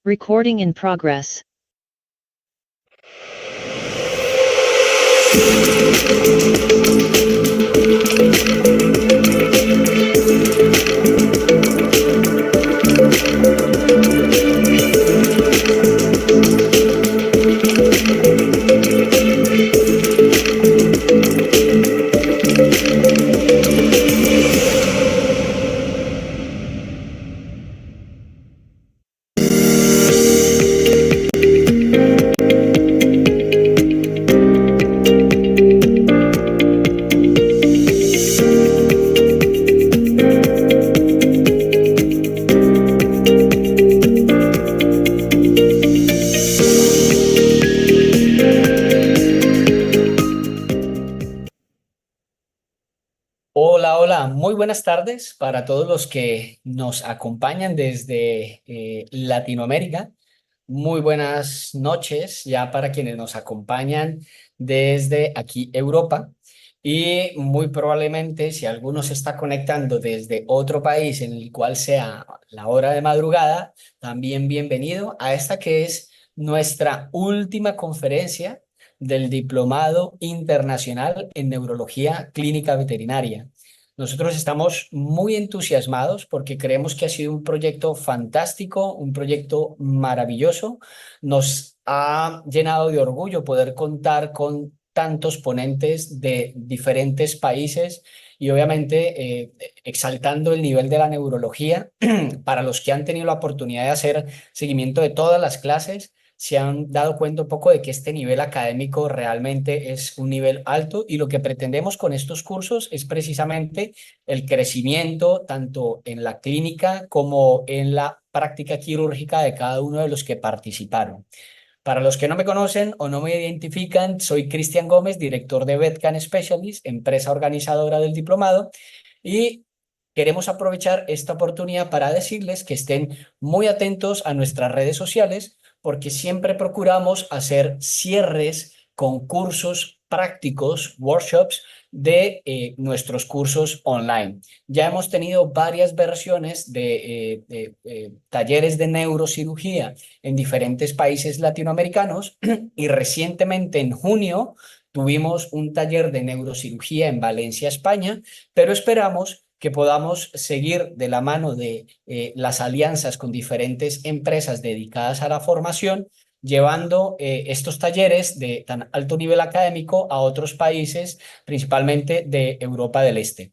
Recording in progress. Hola, hola, muy buenas tardes para todos los que nos acompañan desde Latinoamérica. Muy buenas noches ya para quienes nos acompañan desde aquí Europa. Y muy probablemente si alguno se está conectando desde otro país en el cual sea la hora de madrugada, también bienvenido a esta que es nuestra última conferencia del Diplomado Internacional en Neurología Clínica Veterinaria. Nosotros estamos muy entusiasmados porque creemos que ha sido un proyecto fantástico, un proyecto maravilloso. Nos ha llenado de orgullo poder contar con tantos ponentes de diferentes países y obviamente exaltando el nivel de la neurología para los que han tenido la oportunidad de hacer seguimiento de todas las clases se han dado cuenta un poco de que este nivel académico realmente es un nivel alto y lo que pretendemos con estos cursos es precisamente el crecimiento tanto en la clínica como en la práctica quirúrgica de cada uno de los que participaron. Para los que no me conocen o no me identifican, soy Cristian Gómez, director de VetCan Specialist, empresa organizadora del diplomado, y queremos aprovechar esta oportunidad para decirles que estén muy atentos a nuestras redes sociales porque siempre procuramos hacer cierres con cursos prácticos, workshops de nuestros cursos online. Ya hemos tenido varias versiones de talleres de neurocirugía en diferentes países latinoamericanos y recientemente en junio tuvimos un taller de neurocirugía en Valencia, España, pero esperamos que podamos seguir de la mano de las alianzas con diferentes empresas dedicadas a la formación, llevando estos talleres de tan alto nivel académico a otros países, principalmente de Europa del Este.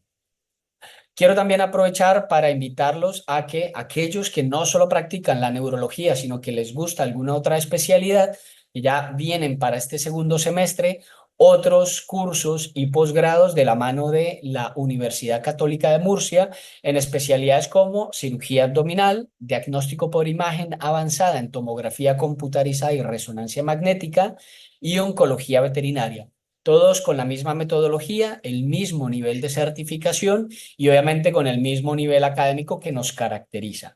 Quiero también aprovechar para invitarlos a que aquellos que no solo practican la neurología, sino que les gusta alguna otra especialidad, que ya vienen para este segundo semestre, otros cursos y posgrados de la mano de la Universidad Católica de Murcia en especialidades como cirugía abdominal, diagnóstico por imagen avanzada en tomografía computarizada y resonancia magnética y oncología veterinaria. Todos con la misma metodología, el mismo nivel de certificación y obviamente con el mismo nivel académico que nos caracteriza.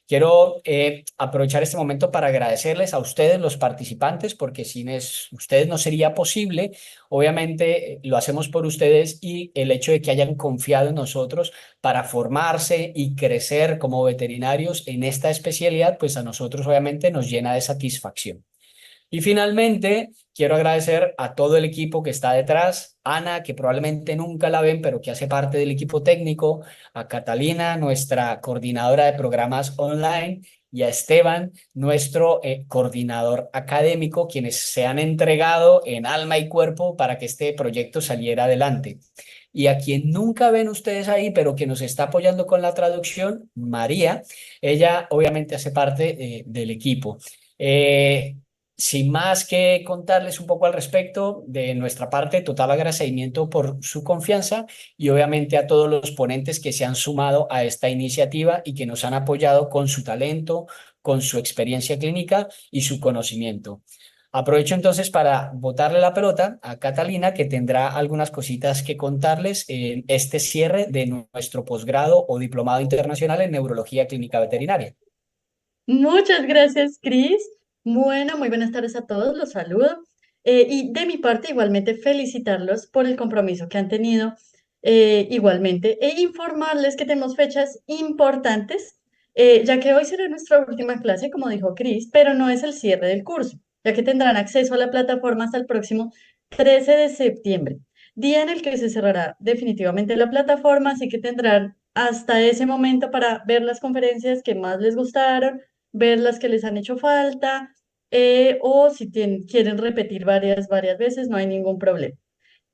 Quiero aprovechar este momento para agradecerles a ustedes, los participantes, porque sin ustedes no sería posible. Obviamente lo hacemos por ustedes y el hecho de que hayan confiado en nosotros para formarse y crecer como veterinarios en esta especialidad, pues a nosotros obviamente nos llena de satisfacción. Y finalmente, quiero agradecer a todo el equipo que está detrás, Ana, que probablemente nunca la ven, pero que hace parte del equipo técnico, a Catalina, nuestra coordinadora de programas online, y a Esteban, nuestro coordinador académico, quienes se han entregado en alma y cuerpo para que este proyecto saliera adelante. Y a quien nunca ven ustedes ahí, pero que nos está apoyando con la traducción, María, ella obviamente hace parte del equipo. Eh, Sin más que contarles un poco al respecto, de nuestra parte, total agradecimiento por su confianza y obviamente a todos los ponentes que se han sumado a esta iniciativa y que nos han apoyado con su talento, con su experiencia clínica y su conocimiento. Aprovecho entonces para botarle la pelota a Catalina, que tendrá algunas cositas que contarles en este cierre de nuestro posgrado o diplomado internacional en neurología clínica veterinaria. Muchas gracias, Cris. Bueno, muy buenas tardes a todos, los saludo. Y de mi parte, igualmente felicitarlos por el compromiso que han tenido igualmente e informarles que tenemos fechas importantes ya que hoy será nuestra última clase, como dijo Cris, pero no es el cierre del curso, ya que tendrán acceso a la plataforma hasta el próximo 13 de septiembre, día en el que se cerrará definitivamente la plataforma, así que tendrán hasta ese momento para ver las conferencias que más les gustaron, ver las que les han hecho falta, o si quieren repetir varias veces, no hay ningún problema.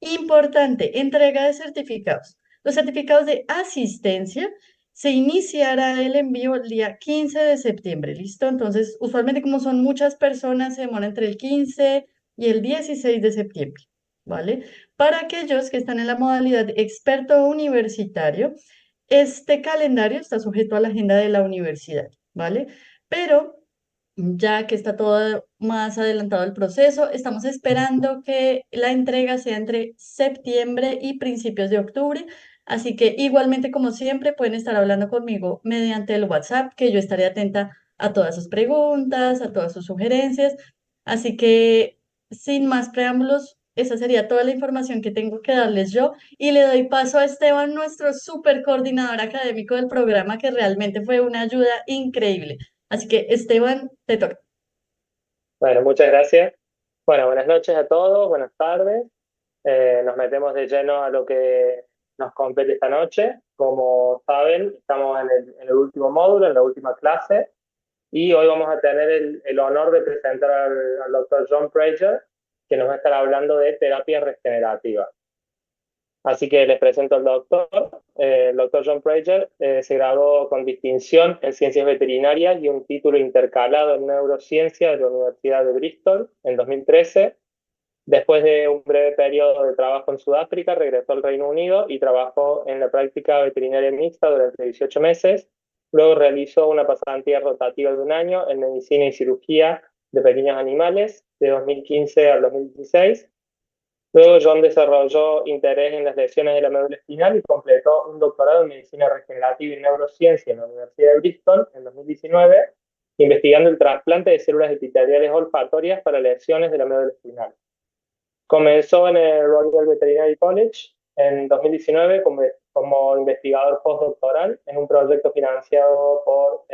Importante, entrega de certificados. Los certificados de asistencia se iniciará el envío el día 15 de septiembre, ¿listo? Entonces, usualmente como son muchas personas, se demora entre el 15 y el 16 de septiembre, ¿vale? Para aquellos que están en la modalidad experto universitario, este calendario está sujeto a la agenda de la universidad, ¿vale? Pero ya que está todo más adelantado el proceso, estamos esperando que la entrega sea entre septiembre y principios de octubre. Así que igualmente, como siempre, pueden estar hablando conmigo mediante el WhatsApp, que yo estaré atenta a todas sus preguntas, a todas sus sugerencias. Así que, sin más preámbulos, esa sería toda la información que tengo que darles yo. Y le doy paso a Esteban, nuestro super coordinador académico del programa, que realmente fue una ayuda increíble. Así que, Esteban, te toca. Bueno, muchas gracias. Bueno, buenas noches a todos, buenas tardes. Nos metemos de lleno a lo que nos compete esta noche. Como saben, estamos en el último módulo, en la última clase, y hoy vamos a tener el honor de presentar al doctor John Prager, que nos va a estar hablando de terapia regenerativa. Así que les presento al doctor. El doctor John Prager se graduó con distinción en ciencias veterinarias y un título intercalado en neurociencia de la Universidad de Bristol en 2013. Después de un breve periodo de trabajo en Sudáfrica, regresó al Reino Unido y trabajó en la práctica veterinaria mixta durante 18 meses. Luego realizó una pasantía rotativa de un año en medicina y cirugía de pequeños animales de 2015 al 2016. Luego John desarrolló interés en las lesiones de la médula espinal y completó un doctorado en medicina regenerativa y neurociencia en la Universidad de Bristol en 2019, investigando el trasplante de células epiteliales olfatorias para lesiones de la médula espinal. Comenzó en el Royal Veterinary College en 2019 como investigador postdoctoral en un proyecto financiado por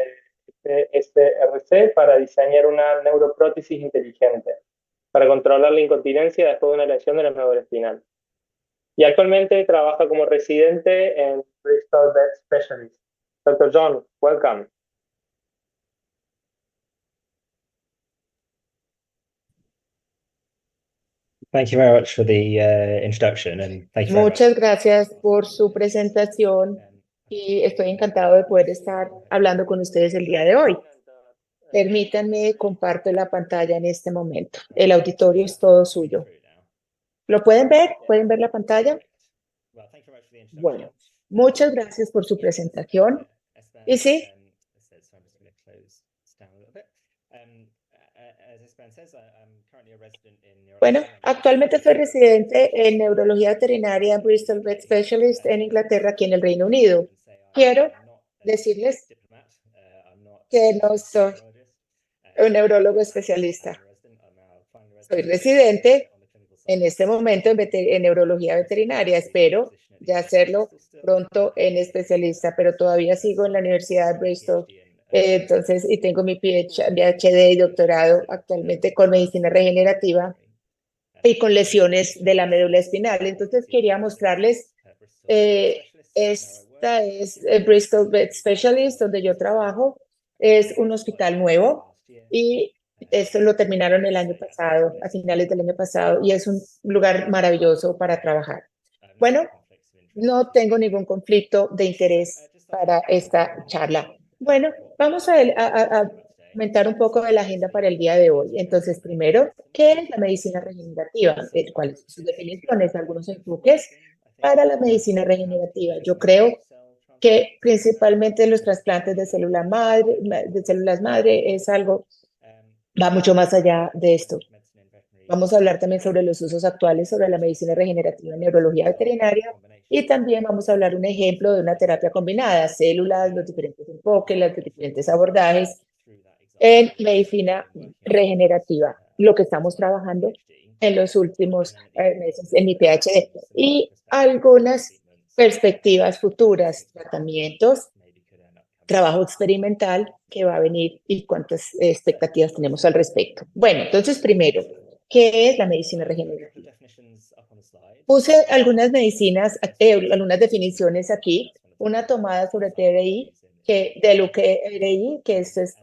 SRC para diseñar una neuroprótesis inteligente para controlar la incontinencia después de una lesión de la médula espinal. Y actualmente trabaja como residente en Bristol Vet Specialist. Dr. John, welcome. Thank you very much for the introduction, and thank you very much. Muchas gracias por su presentación y estoy encantado de poder estar hablando con ustedes el día de hoy. Permítanme, comparto la pantalla en este momento. El auditorio es todo suyo. ¿Lo pueden ver? ¿Pueden ver la pantalla? Bueno, muchas gracias por su presentación. Y sí, bueno, actualmente soy residente en neurología veterinaria en Bristol Vet Specialist en Inglaterra, aquí en el Reino Unido. Quiero decirles que no soy un neurólogo especialista. Soy residente en este momento en neurología veterinaria. Espero ya hacerlo pronto en especialista, pero todavía sigo en la Universidad de Bristol. Entonces, y tengo mi PhD y doctorado actualmente con medicina regenerativa y con lesiones de la médula espinal. Entonces, quería mostrarles, esta es Bristol Vet Specialist, donde yo trabajo. Es un hospital nuevo y esto lo terminaron el año pasado, a finales del año pasado, y es un lugar maravilloso para trabajar. Bueno, no tengo ningún conflicto de interés para esta charla. Bueno, vamos a comentar un poco de la agenda para el día de hoy. Entonces, primero, ¿qué es la medicina regenerativa? ¿Cuáles son sus definiciones? Algunos enfoques para la medicina regenerativa. Yo creo que principalmente los trasplantes de células madre es algo, va mucho más allá de esto. Vamos a hablar también sobre los usos actuales sobre la medicina regenerativa en neurología veterinaria y también vamos a hablar de un ejemplo de una terapia combinada, células, los diferentes enfoques, los diferentes abordajes en medicina regenerativa, lo que estamos trabajando en los últimos meses en mi PhD y algunas perspectivas futuras, tratamientos trabajo experimental que va a venir y cuántas expectativas tenemos al respecto. Bueno, entonces primero, ¿qué es la medicina regenerativa? Puse algunas medicinas, algunas definiciones aquí, una tomada sobre TRI, de lo que RI, que es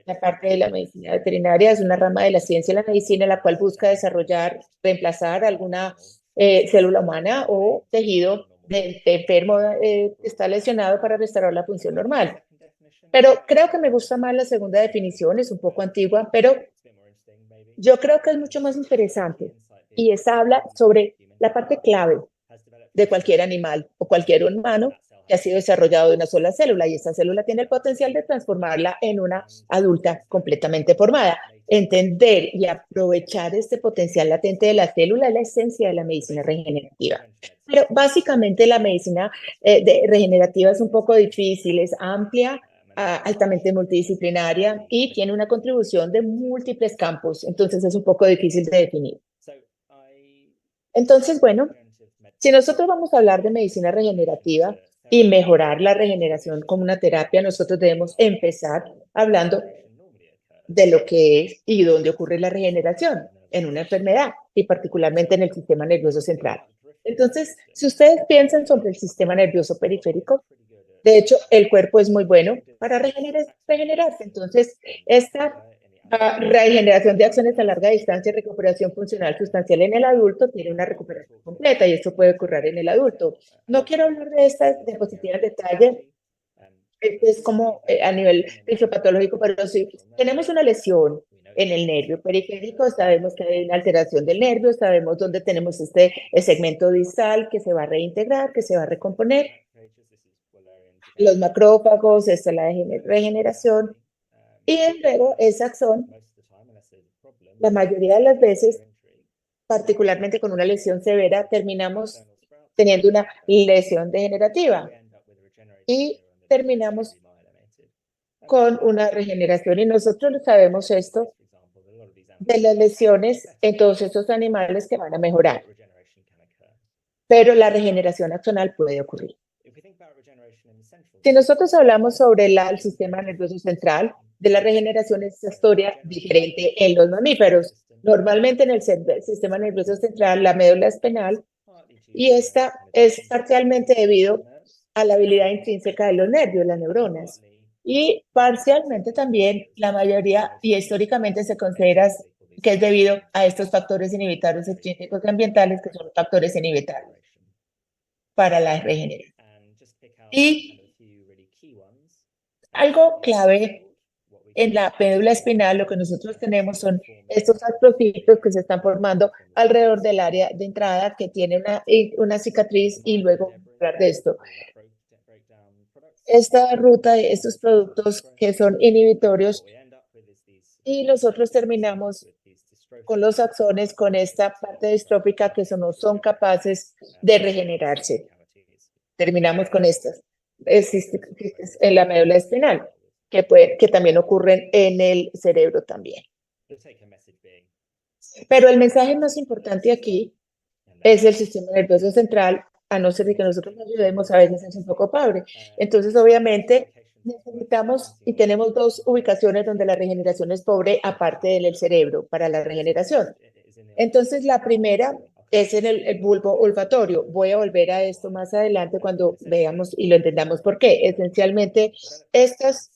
la parte de la medicina veterinaria, es una rama de la ciencia de la medicina, la cual busca desarrollar, reemplazar alguna célula humana o tejido de enfermo que está lesionado para restaurar la función normal. Pero creo que me gusta más la segunda definición, es un poco antigua, pero yo creo que es mucho más interesante y esa habla sobre la parte clave de cualquier animal o cualquier humano que ha sido desarrollado de una sola célula y esa célula tiene el potencial de transformarla en una adulta completamente formada. Entender y aprovechar este potencial latente de la célula es la esencia de la medicina regenerativa. Pero básicamente la medicina regenerativa es un poco difícil, es amplia, altamente multidisciplinaria y tiene una contribución de múltiples campos, entonces es un poco difícil de definir. Entonces, bueno, si nosotros vamos a hablar de medicina regenerativa y mejorar la regeneración como una terapia, nosotros debemos empezar hablando de lo que es y dónde ocurre la regeneración en una enfermedad y particularmente en el sistema nervioso central. Entonces, si ustedes piensan sobre el sistema nervioso periférico, de hecho, el cuerpo es muy bueno para regenerarse. Entonces, esta regeneración de acciones a larga distancia y recuperación funcional sustancial en el adulto tiene una recuperación completa y esto puede ocurrir en el adulto. No quiero hablar de estas diapositivas en detalle, es como a nivel fisiopatológico, pero si tenemos una lesión en el nervio periférico, sabemos que hay una alteración del nervio, sabemos dónde tenemos este segmento distal que se va a reintegrar, que se va a recomponer. Los macrófagos, esta es la regeneración, y luego ese axón, la mayoría de las veces, particularmente con una lesión severa, terminamos teniendo una lesión degenerativa y terminamos con una regeneración. Y nosotros sabemos esto de las lesiones en todos estos animales que van a mejorar. Pero la regeneración axonal puede ocurrir. Si nosotros hablamos sobre el sistema nervioso central, de la regeneración es una historia diferente en los mamíferos. Normalmente en el sistema nervioso central, la médula espinal, y esta es parcialmente debido a la habilidad intrínseca de los nervios, las neuronas, y parcialmente también la mayoría, y históricamente se considera que es debido a estos factores inhibitorios extrínsecos y ambientales, que son factores inhibitorios para la regeneración. Y algo clave en la médula espinal, lo que nosotros tenemos son estos astrocitos que se están formando alrededor del área de entrada que tiene una cicatriz y luego hablar de esto. Esta ruta de estos productos que son inhibitorios y nosotros terminamos con los axones, con esta parte distrófica que no son capaces de regenerarse. Terminamos con estas en la médula espinal, que también ocurren en el cerebro también. Pero el mensaje más importante aquí es el sistema nervioso central, a no ser de que nosotros nos ayudemos, a veces es un poco pobre. Entonces, obviamente, necesitamos y tenemos dos ubicaciones donde la regeneración es pobre, aparte del cerebro, para la regeneración. Entonces, la primera es en el bulbo olfatorio. Voy a volver a esto más adelante cuando veamos y lo entendamos por qué. Esencialmente, estas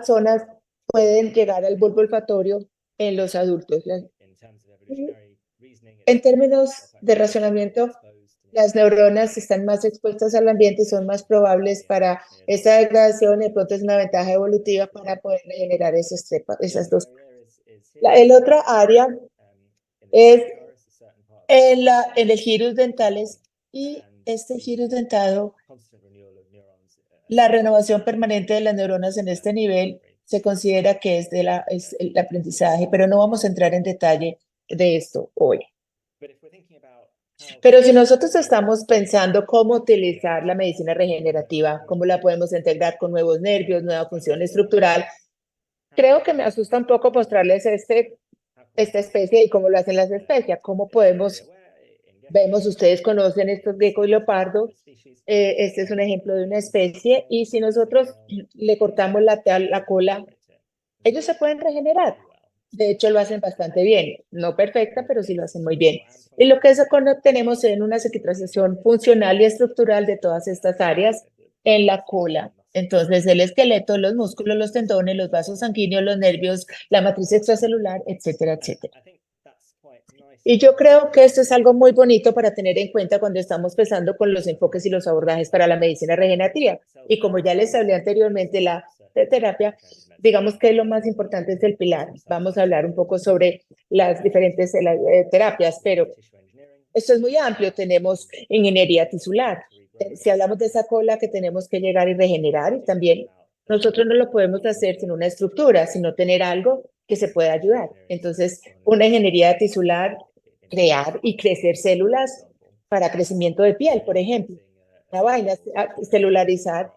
zonas pueden llegar al bulbo olfatorio en los adultos. En términos de razonamiento, las neuronas están más expuestas al ambiente y son más probables para esa degradación, y de pronto es una ventaja evolutiva para poder regenerar esas dos. El otra área es en el gyrus dentales, y este gyrus dentado, la renovación permanente de las neuronas en este nivel se considera que es el aprendizaje, pero no vamos a entrar en detalle de esto hoy. Pero si nosotros estamos pensando cómo utilizar la medicina regenerativa, cómo la podemos integrar con nuevos nervios, nueva función estructural, creo que me asusta un poco mostrarles esta especie y cómo lo hacen las especies, cómo podemos Vemos, ustedes conocen estos geckos leopardo. Este es un ejemplo de una especie y si nosotros le cortamos la cola, ellos se pueden regenerar. De hecho, lo hacen bastante bien. No perfecta, pero sí lo hacen muy bien. Y lo que tenemos en una cicatrización funcional y estructural de todas estas áreas en la cola. Entonces, el esqueleto, los músculos, los tendones, los vasos sanguíneos, los nervios, la matriz extracelular, etcétera, etcétera. Y yo creo que esto es algo muy bonito para tener en cuenta cuando estamos pensando con los enfoques y los abordajes para la medicina regenerativa. Y como ya les hablé anteriormente, la terapia, digamos que lo más importante es el pilar. Vamos a hablar un poco sobre las diferentes terapias, pero esto es muy amplio. Tenemos ingeniería tisular. Si hablamos de esa cola que tenemos que llegar y regenerar, y también nosotros no lo podemos hacer sin una estructura, sino tener algo que se pueda ayudar. Entonces, una ingeniería tisular, crear y crecer células para crecimiento de piel, por ejemplo. La vaina, celularizar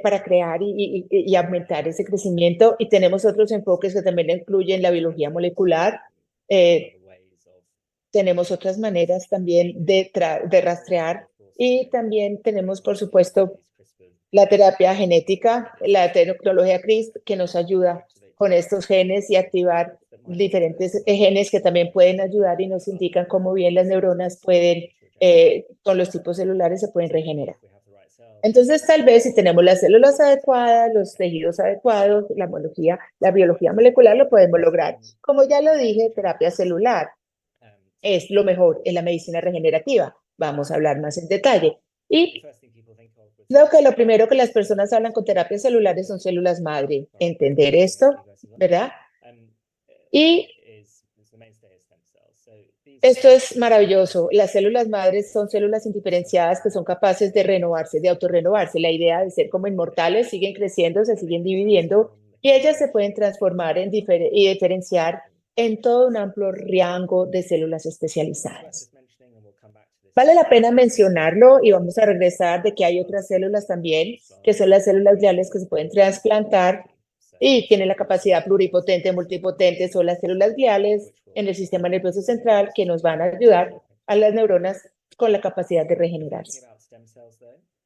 para crear y aumentar ese crecimiento. Y tenemos otros enfoques que también incluyen la biología molecular. Tenemos otras maneras también de rastrear y también tenemos, por supuesto, la terapia genética, la tecnología CRISPR, que nos ayuda con estos genes y activar diferentes genes que también pueden ayudar y nos indican cómo bien las neuronas pueden, con los tipos celulares, se pueden regenerar. Entonces, tal vez si tenemos las células adecuadas, los tejidos adecuados, la biología molecular, lo podemos lograr. Como ya lo dije, terapia celular es lo mejor en la medicina regenerativa. Vamos a hablar más en detalle. Y creo que lo primero que las personas hablan con terapias celulares son células madre. Entender esto, ¿verdad? Y esto es maravilloso. Las células madres son células indiferenciadas que son capaces de renovarse, de autorrenovarse. La idea de ser como inmortales, siguen creciendo, se siguen dividiendo y ellas se pueden transformar y diferenciar en todo un amplio rango de células especializadas. Vale la pena mencionarlo y vamos a regresar de que hay otras células también, que son las células gliales que se pueden trasplantar y tienen la capacidad pluripotente, multipotente, son las células gliales en el sistema nervioso central que nos van a ayudar a las neuronas con la capacidad de regenerarse.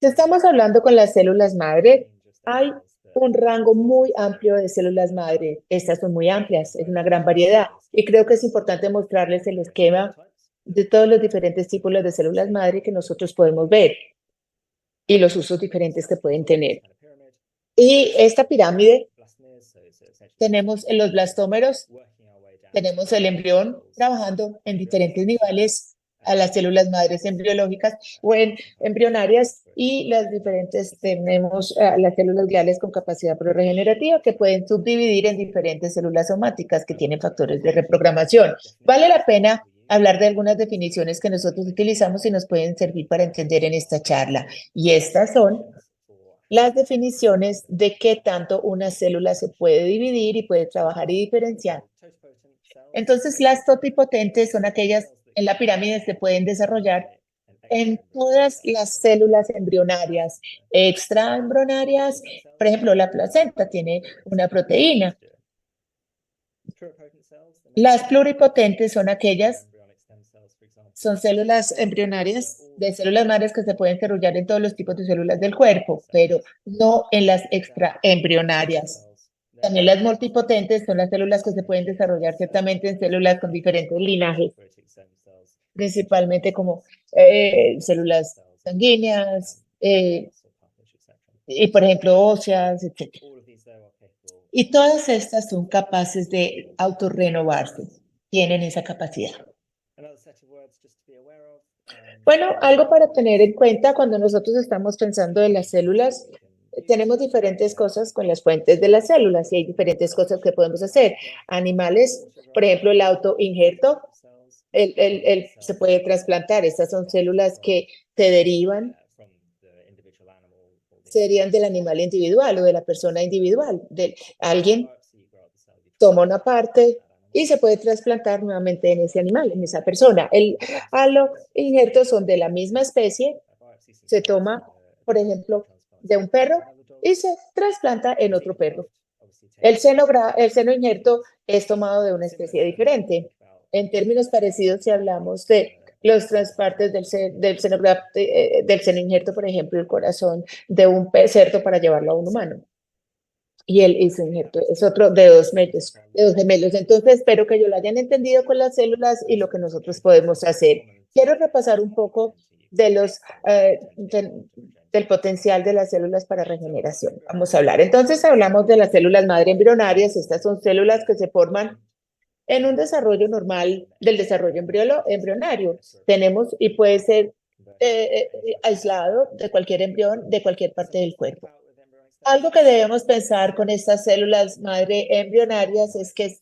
Si estamos hablando con las células madre, hay un rango muy amplio de células madre. Estas son muy amplias, es una gran variedad y creo que es importante mostrarles el esquema de todos los diferentes tipos de células madre que nosotros podemos ver y los usos diferentes que pueden tener. Y esta pirámide, tenemos en los blastómeros, tenemos el embrión trabajando en diferentes niveles a las células madres embriológicas o embrionarias y las diferentes, tenemos las células gliales con capacidad regenerativa que pueden subdividir en diferentes células somáticas que tienen factores de reprogramación. Vale la pena hablar de algunas definiciones que nosotros utilizamos y nos pueden servir para entender en esta charla. Y estas son las definiciones de qué tanto una célula se puede dividir y puede trabajar y diferenciar. Entonces, las totipotentes son aquellas en la pirámide se pueden desarrollar en todas las células embrionarias, extraembrionarias. Por ejemplo, la placenta tiene una proteína. Las pluripotentes son aquellas, son células embrionarias de células madres que se pueden desarrollar en todos los tipos de células del cuerpo, pero no en las extraembrionarias. También las multipotentes son las células que se pueden desarrollar ciertamente en células con diferentes linajes, principalmente como células sanguíneas y, por ejemplo, óseas, etc. Y todas estas son capaces de autorrenovarse, tienen esa capacidad. Bueno, algo para tener en cuenta cuando nosotros estamos pensando en las células, tenemos diferentes cosas con las fuentes de las células y hay diferentes cosas que podemos hacer. Animales, por ejemplo, el autoinjerto, se puede trasplantar. Estas son células que se derivan, serían del animal individual o de la persona individual. Alguien toma una parte y se puede trasplantar nuevamente en ese animal, en esa persona. El aloinjertos son de la misma especie, se toma, por ejemplo, de un perro y se trasplanta en otro perro. El seno injerto es tomado de una especie diferente. En términos parecidos, si hablamos de los traspartes del seno injerto, por ejemplo, el corazón de un cerdo para llevarlo a un humano. Y ese injerto es otro de dos gemelos. Entonces, espero que yo lo hayan entendido con las células y lo que nosotros podemos hacer. Quiero repasar un poco de del potencial de las células para regeneración. Vamos a hablar. Entonces, hablamos de las células madre embrionarias. Estas son células que se forman en un desarrollo normal del desarrollo embrionario. Tenemos, y puede ser aislado de cualquier embrión, de cualquier parte del cuerpo. Algo que debemos pensar con estas células madre embrionarias es que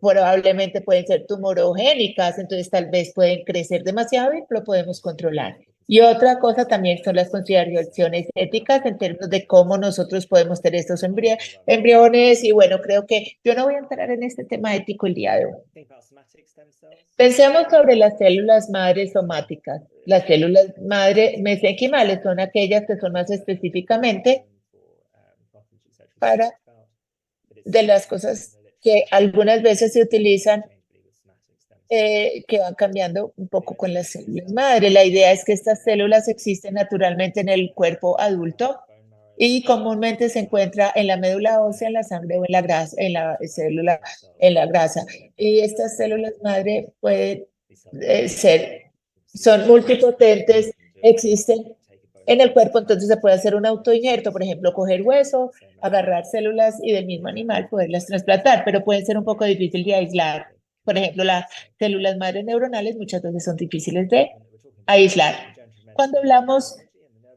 probablemente pueden ser tumorogénicas, entonces tal vez pueden crecer demasiado y lo podemos controlar. Y otra cosa también son las consideraciones éticas en términos de cómo nosotros podemos tener estos embriones. Y bueno, creo que yo no voy a entrar en este tema ético el día de hoy. Pensemos sobre las células madre somáticas. Las células madre mesenquimales son aquellas que son más específicamente de las cosas que algunas veces se utilizan que van cambiando un poco con las células madre. La idea es que estas células existen naturalmente en el cuerpo adulto y comúnmente se encuentra en la médula ósea, en la sangre o en la grasa, en la grasa. Y estas células madre pueden son multipotentes, existen en el cuerpo, entonces se puede hacer un autoinjerto, por ejemplo, coger hueso, agarrar células y del mismo animal poderlas trasplantar, pero puede ser un poco difícil de aislar. Por ejemplo, las células madre neuronales muchas veces son difíciles de aislar. Cuando hablamos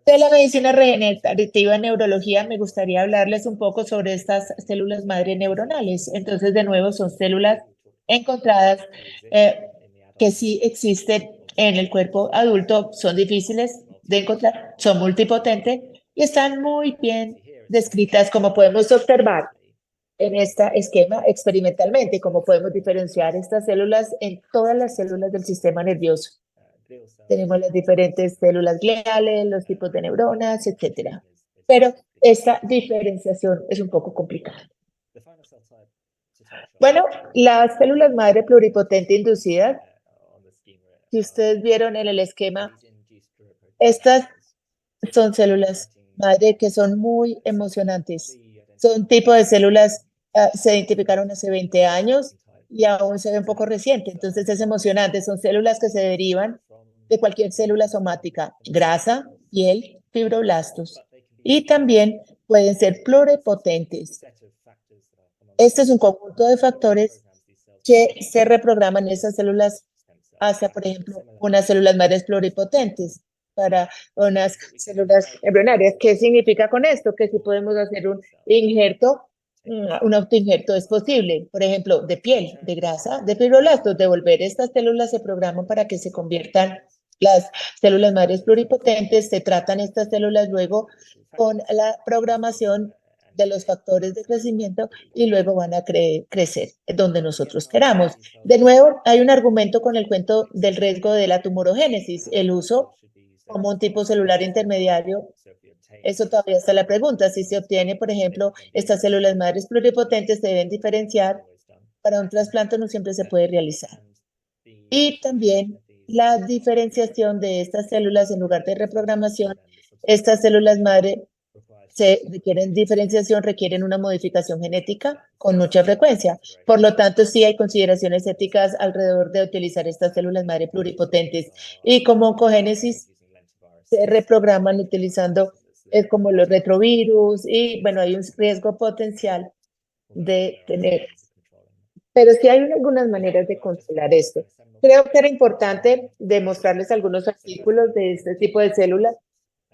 de la medicina regenerativa en neurología, me gustaría hablarles un poco sobre estas células madre neuronales. Entonces, de nuevo, son células encontradas que sí existen en el cuerpo adulto, son difíciles de encontrar, son multipotentes y están muy bien descritas, como podemos observar en este esquema experimentalmente, como podemos diferenciar estas células en todas las células del sistema nervioso. Tenemos las diferentes células gliales, los tipos de neuronas, etcétera. Pero esta diferenciación es un poco complicada. Bueno, las células madre pluripotente inducidas, si ustedes vieron en el esquema, estas son células madre que son muy emocionantes. Son tipo de células, se identificaron hace 20 años y aún se ve un poco reciente. Entonces es emocionante. Son células que se derivan de cualquier célula somática, grasa, piel, fibroblastos. Y también pueden ser pluripotentes. Este es un conjunto de factores que se reprograman en esas células hacia, por ejemplo, unas células madres pluripotentes para unas células embrionarias. ¿Qué significa con esto? Que si podemos hacer un injerto, un autoinjerto es posible, por ejemplo, de piel, de grasa, de fibroblastos. Devolver estas células se programan para que se conviertan las células madres pluripotentes, se tratan estas células luego con la programación de los factores de crecimiento y luego van a crecer donde nosotros queramos. De nuevo, hay un argumento con el cuento del riesgo de la tumorogénesis, el uso como un tipo celular intermediario. Eso todavía está la pregunta. Si se obtiene, por ejemplo, estas células madres pluripotentes se deben diferenciar. Para un trasplante no siempre se puede realizar. Y también la diferenciación de estas células en lugar de reprogramación, estas células madre requieren diferenciación, requieren una modificación genética con mucha frecuencia. Por lo tanto, sí hay consideraciones éticas alrededor de utilizar estas células madre pluripotentes. Y como oncogénesis, se reprograman utilizando como los retrovirus y, bueno, hay un riesgo potencial de tener. Pero sí hay algunas maneras de controlar esto. Creo que era importante demostrarles algunos artículos de este tipo de células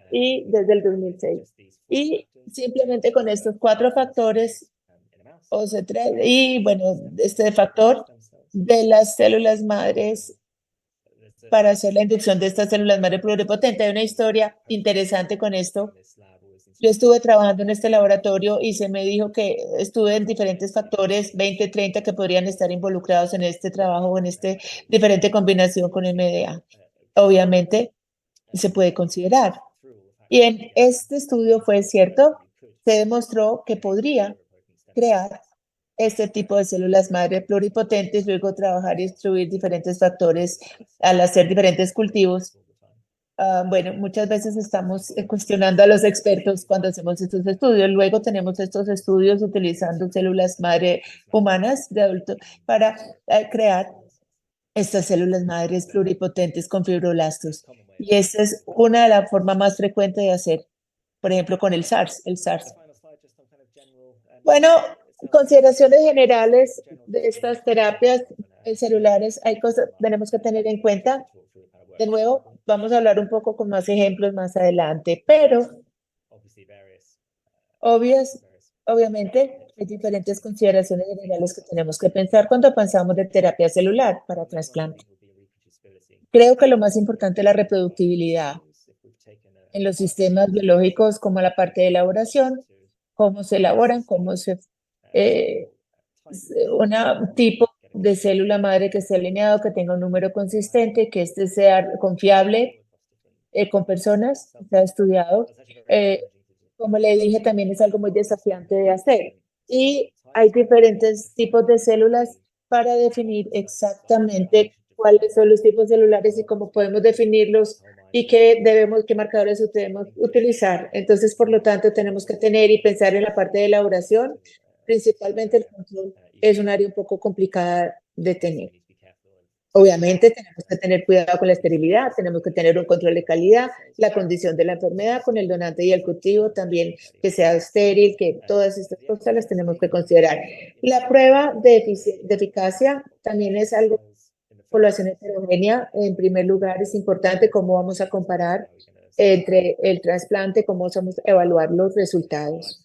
y desde el 2006. Y simplemente con estos 4 factores, OC3, y bueno, este factor de las células madres para hacer la inducción de estas células madre pluripotentes. Hay una historia interesante con esto. Yo estuve trabajando en este laboratorio y se me dijo que estuve en diferentes factores, 20, 30, que podrían estar involucrados en este trabajo o en esta diferente combinación con MDA. Obviamente, se puede considerar. Y en este estudio fue cierto, se demostró que podría crear este tipo de células madre pluripotentes, luego trabajar y instruir diferentes factores al hacer diferentes cultivos. Bueno, muchas veces estamos cuestionando a los expertos cuando hacemos estos estudios. Luego tenemos estos estudios utilizando células madre humanas de adulto para crear estas células madres pluripotentes con fibroblastos. Y esta es una de las formas más frecuentes de hacer, por ejemplo, con el SARS. Bueno, consideraciones generales de estas terapias celulares, hay cosas que tenemos que tener en cuenta. De nuevo, vamos a hablar un poco con más ejemplos más adelante, pero obviamente hay diferentes consideraciones generales que tenemos que pensar cuando pensamos de terapia celular para trasplante. Creo que lo más importante es la reproductibilidad en los sistemas biológicos, como la parte de elaboración, cómo se elaboran, cómo se un tipo de célula madre que esté alineado, que tenga un número consistente, que este sea confiable con personas, se ha estudiado. Como le dije, también es algo muy desafiante de hacer. Y hay diferentes tipos de células para definir exactamente cuáles son los tipos celulares y cómo podemos definirlos y qué marcadores debemos utilizar. Entonces, por lo tanto, tenemos que tener y pensar en la parte de elaboración. Principalmente el control es un área un poco complicada de tener. Obviamente tenemos que tener cuidado con la esterilidad, tenemos que tener un control de calidad, la condición de la enfermedad con el donante y el cultivo también, que sea estéril, que todas estas cosas las tenemos que considerar. La prueba de eficacia también es algo, población heterogénea. En primer lugar, es importante cómo vamos a comparar entre el trasplante, cómo vamos a evaluar los resultados.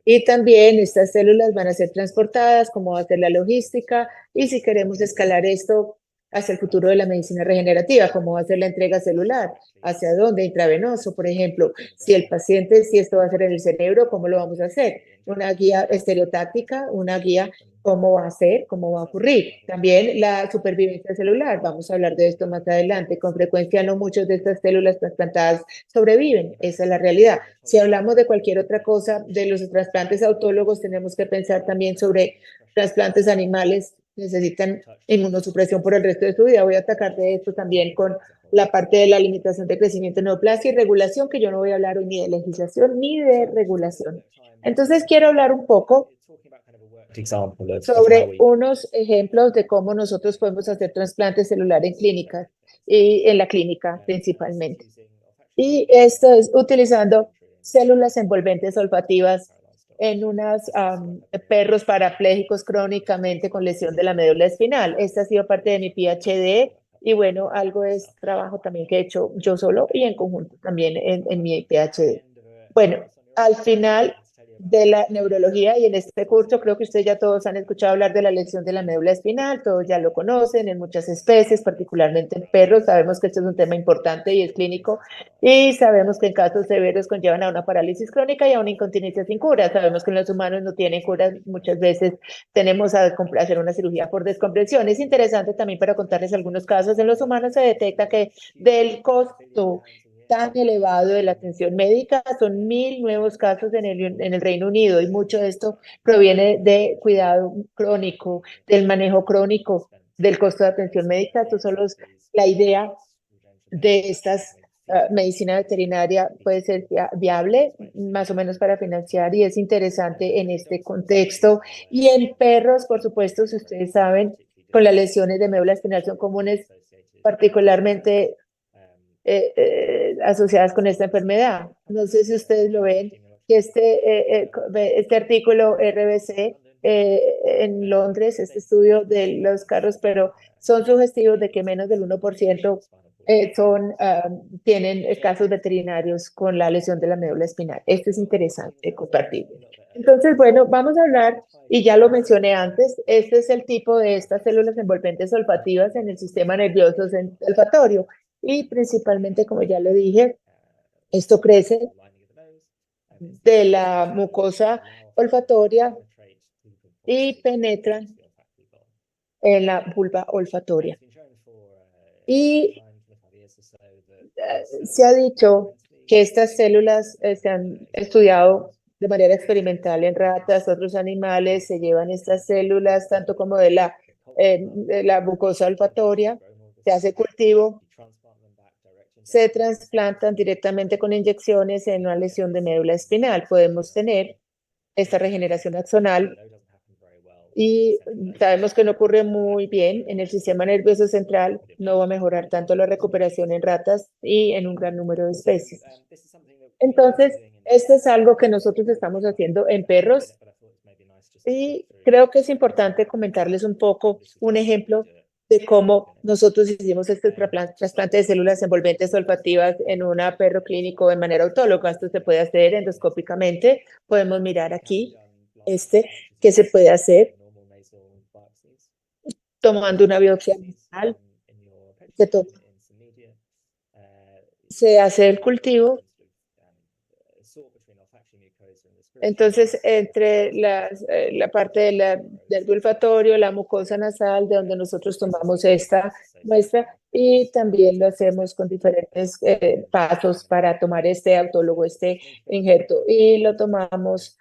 Y también estas células van a ser transportadas, cómo va a ser la logística y si queremos escalar esto hacia el futuro de la medicina regenerativa, cómo va a ser la entrega celular, hacia dónde, intravenoso, por ejemplo, si el paciente, si esto va a ser en el cerebro, cómo lo vamos a hacer, una guía estereotáctica, una guía cómo va a ser, cómo va a ocurrir. También la supervivencia celular, vamos a hablar de esto más adelante, con frecuencia no muchas de estas células trasplantadas sobreviven, esa es la realidad. Si hablamos de cualquier otra cosa, de los trasplantes autólogos, tenemos que pensar también sobre trasplantes animales, necesitan inmunosupresión por el resto de su vida. Voy a atacar de esto también con la parte de la limitación de crecimiento neoplasia y regulación, que yo no voy a hablar hoy ni de legislación ni de regulación. Entonces quiero hablar un poco sobre unos ejemplos de cómo nosotros podemos hacer trasplante celular en clínicas y en la clínica principalmente. Y esto es utilizando células envolventes olfativas en unos perros parapléjicos crónicamente con lesión de la médula espinal. Esta ha sido parte de mi PhD y bueno, algo es trabajo también que he hecho yo solo y en conjunto también en mi PhD. Bueno, al final de la neurología y en este curso creo que ustedes ya todos han escuchado hablar de la lesión de la médula espinal, todos ya lo conocen en muchas especies, particularmente en perros, sabemos que este es un tema importante y es clínico y sabemos que en casos severos conllevan a una parálisis crónica y a una incontinencia sin cura, sabemos que en los humanos no tienen cura, muchas veces tenemos a hacer una cirugía por descompresión. Es interesante también para contarles algunos casos, en los humanos se detecta que del costo tan elevado de la atención médica, son 1.000 nuevos casos en el Reino Unido y mucho de esto proviene de cuidado crónico, del manejo crónico del costo de atención médica. Esto solo es la idea de estas medicina veterinaria puede ser viable más o menos para financiar y es interesante en este contexto. Y en perros, por supuesto, si ustedes saben, con las lesiones de médula espinal son comunes, particularmente asociadas con esta enfermedad. No sé si ustedes lo ven, que este artículo RBC en Londres, este estudio de los carros, pero son sugestivos de que menos del 1% tienen casos veterinarios con la lesión de la médula espinal. Esto es interesante compartir. Entonces, bueno, vamos a hablar, y ya lo mencioné antes, este es el tipo de estas células envolventes olfativas en el sistema nervioso olfatorio. Y principalmente, como ya lo dije, esto crece de la mucosa olfatoria y penetra en la vulva olfatoria. Y se ha dicho que estas células se han estudiado de manera experimental en ratas, otros animales, se llevan estas células, tanto como de la mucosa olfatoria, se hace cultivo, se trasplantan directamente con inyecciones en una lesión de médula espinal. Podemos tener esta regeneración axonal y sabemos que no ocurre muy bien en el sistema nervioso central, no va a mejorar tanto la recuperación en ratas y en un gran número de especies. Entonces, esto es algo que nosotros estamos haciendo en perros y creo que es importante comentarles un poco un ejemplo de cómo nosotros hicimos este trasplante de células envolventes olfativas en un perro clínico de manera autóloga. Esto se puede hacer endoscópicamente. Podemos mirar aquí que se puede hacer tomando una biopsia nasal. Se hace el cultivo. Entonces, entre la parte del olfatorio, la mucosa nasal, de donde nosotros tomamos esta muestra, y también lo hacemos con diferentes pasos para tomar este autólogo, este injerto, y lo tomamos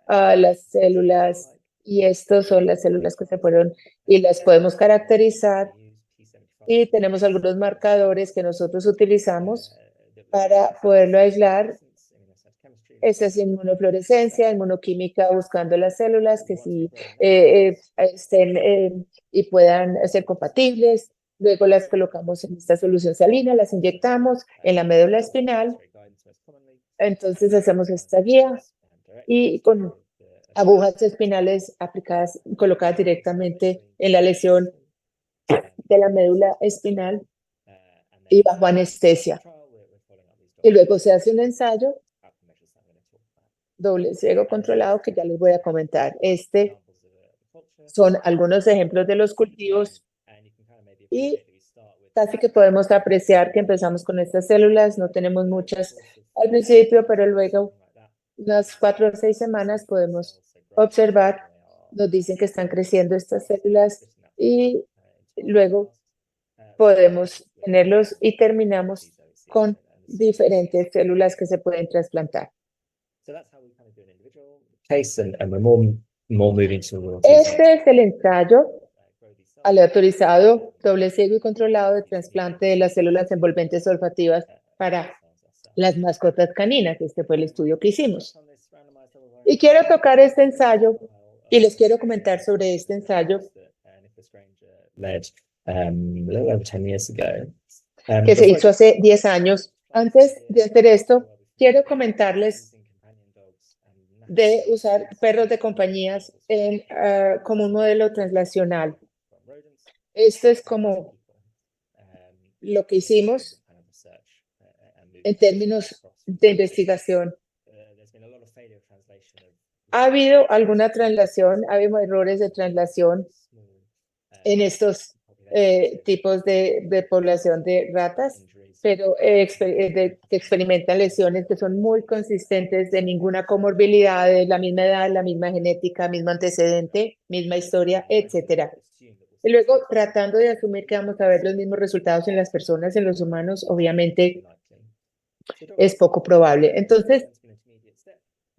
a las células, y estas son las células que se fueron, y las podemos caracterizar, y tenemos algunos marcadores que nosotros utilizamos para poderlo aislar. Esa es inmunofluorescencia, inmunoquímica, buscando las células que sí estén y puedan ser compatibles. Luego las colocamos en esta solución salina, las inyectamos en la médula espinal. Entonces hacemos esta guía y con agujas espinales aplicadas, colocadas directamente en la lesión de la médula espinal y bajo anestesia. Y luego se hace un ensayo doble ciego controlado que ya les voy a comentar. Son algunos ejemplos de los cultivos y casi que podemos apreciar que empezamos con estas células. No tenemos muchas al principio, pero luego unas 4 o 6 semanas podemos observar, nos dicen que están creciendo estas células y luego podemos tenerlos y terminamos con diferentes células que se pueden trasplantar. And we're more moving towards Este es el ensayo aleatorizado, doble ciego y controlado de trasplante de las células envolventes olfativas para las mascotas caninas. Este fue el estudio que hicimos. Y quiero tocar este ensayo y les quiero comentar sobre este ensayo led a little over 10 years ago. que se hizo hace 10 años. Antes de hacer esto, quiero comentarles de usar perros de compañías como un modelo translacional. Esto es como lo que hicimos en términos de investigación. ¿Ha habido alguna translación? ¿Ha habido errores de translación en estos tipos de población de ratas? Pero que experimentan lesiones que son muy consistentes, de ninguna comorbilidad, de la misma edad, la misma genética, mismo antecedente, misma historia, etcétera. Y luego, tratando de asumir que vamos a ver los mismos resultados en las personas, en los humanos, obviamente es poco probable. Entonces,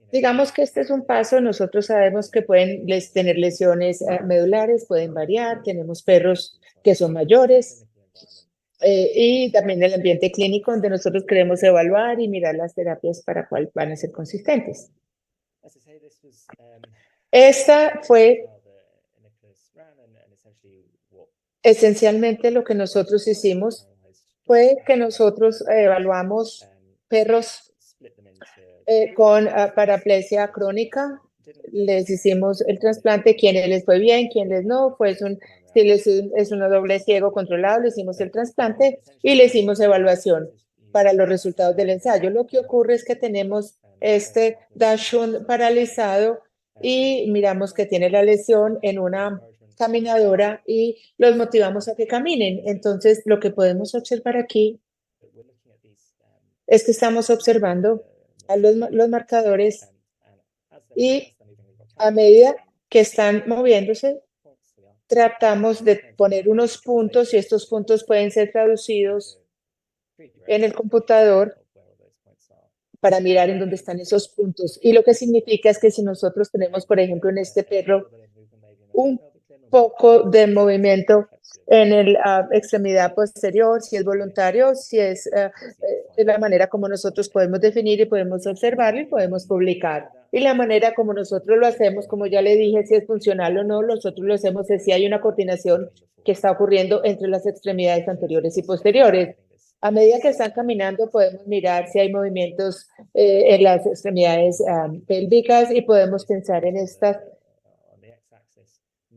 digamos que este es un paso. Nosotros sabemos que pueden tener lesiones medulares, pueden variar. Tenemos perros que son mayores y también el ambiente clínico donde nosotros queremos evaluar y mirar las terapias para cuál van a ser consistentes. Esta fue esencialmente lo que nosotros hicimos, fue que nosotros evaluamos perros con paraplegia crónica. Les hicimos el trasplante, quienes les fue bien, quienes no, si es uno doble ciego controlado, le hicimos el trasplante y le hicimos evaluación para los resultados del ensayo. Lo que ocurre es que tenemos este dachshund paralizado y miramos que tiene la lesión en una caminadora y los motivamos a que caminen. Entonces, lo que podemos observar aquí es que estamos observando a los marcadores y a medida que están moviéndose, tratamos de poner unos puntos y estos puntos pueden ser traducidos en el computador para mirar en dónde están esos puntos. Y lo que significa es que si nosotros tenemos, por ejemplo, en este perro, un poco de movimiento en la extremidad posterior, si es voluntario, si es de la manera como nosotros podemos definir y podemos observarlo y podemos publicar. Y la manera como nosotros lo hacemos, como ya le dije, si es funcional o no, nosotros lo hacemos es si hay una coordinación que está ocurriendo entre las extremidades anteriores y posteriores. A medida que están caminando, podemos mirar si hay movimientos en las extremidades pélvicas y podemos pensar en estas,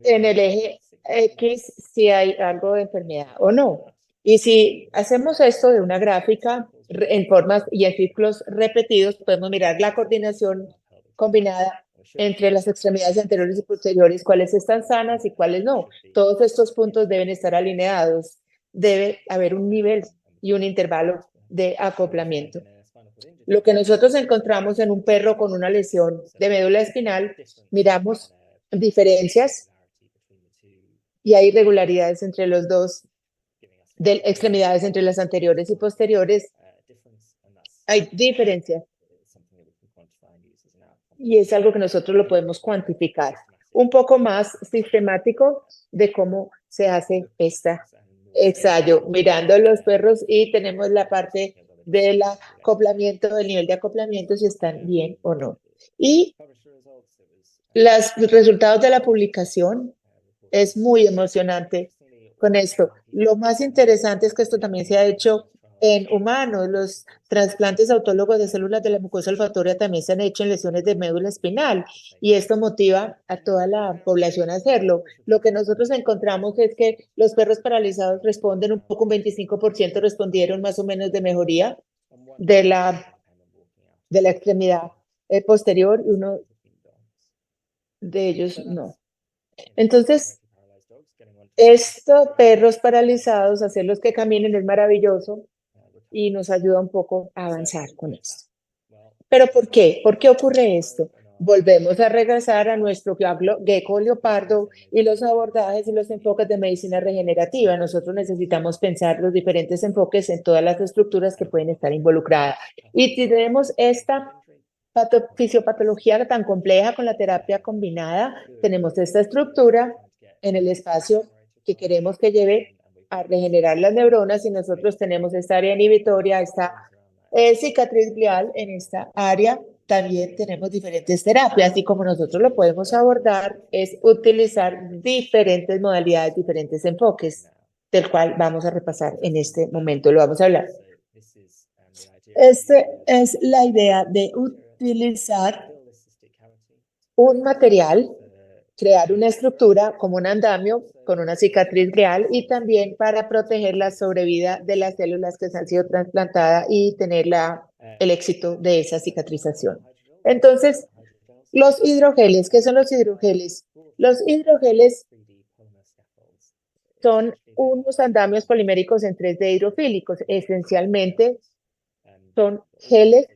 en el eje X, si hay algo de enfermedad o no. Y si hacemos esto de una gráfica en formas y en ciclos repetidos, podemos mirar la coordinación combinada entre las extremidades anteriores y posteriores, cuáles están sanas y cuáles no. Todos estos puntos deben estar alineados. Debe haber un nivel y un intervalo de acoplamiento. Lo que nosotros encontramos en un perro con una lesión de médula espinal, miramos diferencias y hay irregularidades entre los dos, de extremidades entre las anteriores y posteriores. Hay diferencias y es algo que nosotros lo podemos cuantificar. Un poco más sistemático de cómo se hace este ensayo, mirando los perros y tenemos la parte del acoplamiento, del nivel de acoplamiento, si están bien o no. Y los resultados de la publicación es muy emocionante con esto. Lo más interesante es que esto también se ha hecho en humanos. Los trasplantes autólogos de células de la mucosa olfatoria también se han hecho en lesiones de médula espinal y esto motiva a toda la población a hacerlo. Lo que nosotros encontramos es que los perros paralizados responden un poco, un 25% respondieron más o menos de mejoría de la extremidad posterior y uno de ellos no. Entonces, estos perros paralizados, hacerlos que caminen es maravilloso y nos ayuda un poco a avanzar con esto. ¿Pero por qué? ¿Por qué ocurre esto? Volvemos a regresar a nuestro gecko leopardo y los abordajes y los enfoques de medicina regenerativa. Nosotros necesitamos pensar los diferentes enfoques en todas las estructuras que pueden estar involucradas. Y si tenemos esta fisiopatología tan compleja con la terapia combinada, tenemos esta estructura en el espacio que queremos que lleve a regenerar las neuronas y nosotros tenemos esta área inhibitoria, esta cicatriz glial en esta área. También tenemos diferentes terapias y como nosotros lo podemos abordar es utilizar diferentes modalidades, diferentes enfoques, del cual vamos a repasar en este momento, lo vamos a hablar. Esta es la idea de utilizar un material, crear una estructura como un andamio con una cicatriz real y también para proteger la sobrevida de las células que se han sido trasplantadas y tener el éxito de esa cicatrización. Entonces, los hidrogeles, ¿qué son los hidrogeles? Los hidrogeles son unos andamios poliméricos en 3D hidrofílicos. Esencialmente son geles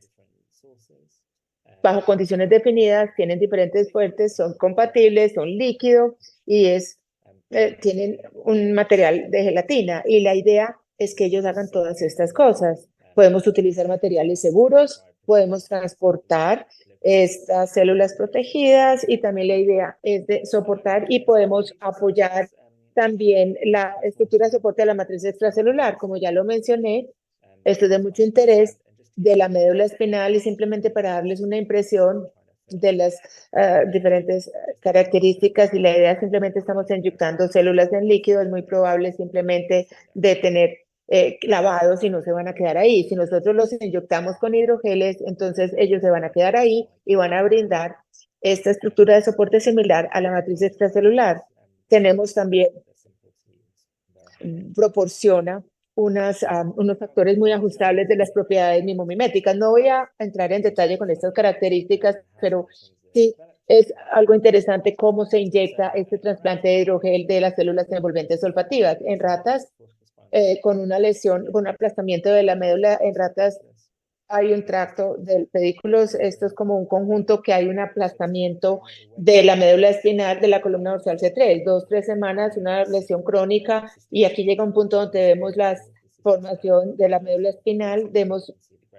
bajo condiciones definidas, tienen diferentes fuertes, son compatibles, son líquidos y tienen un material de gelatina. Y la idea es que ellos hagan todas estas cosas. Podemos utilizar materiales seguros, podemos transportar estas células protegidas y también la idea es de soportar y podemos apoyar también la estructura de soporte de la matriz extracelular. Como ya lo mencioné, esto es de mucho interés de la médula espinal y simplemente para darles una impresión de las diferentes características y la idea simplemente estamos inyectando células en líquido, es muy probable simplemente de tener clavados y no se van a quedar ahí. Si nosotros los inyectamos con hidrogeles, entonces ellos se van a quedar ahí y van a brindar esta estructura de soporte similar a la matriz extracelular. Tenemos también, proporciona unos factores muy ajustables de las propiedades mimomiméticas. No voy a entrar en detalle con estas características, pero sí es algo interesante cómo se inyecta este trasplante de hidrogel de las células envolventes olfativas. En ratas, con una lesión, con un aplastamiento de la médula, en ratas hay un tracto del pedículo, esto es como un conjunto que hay un aplastamiento de la médula espinal de la columna dorsal C3, 2-3 semanas, una lesión crónica, y aquí llega un punto donde vemos la formación de la médula espinal, vemos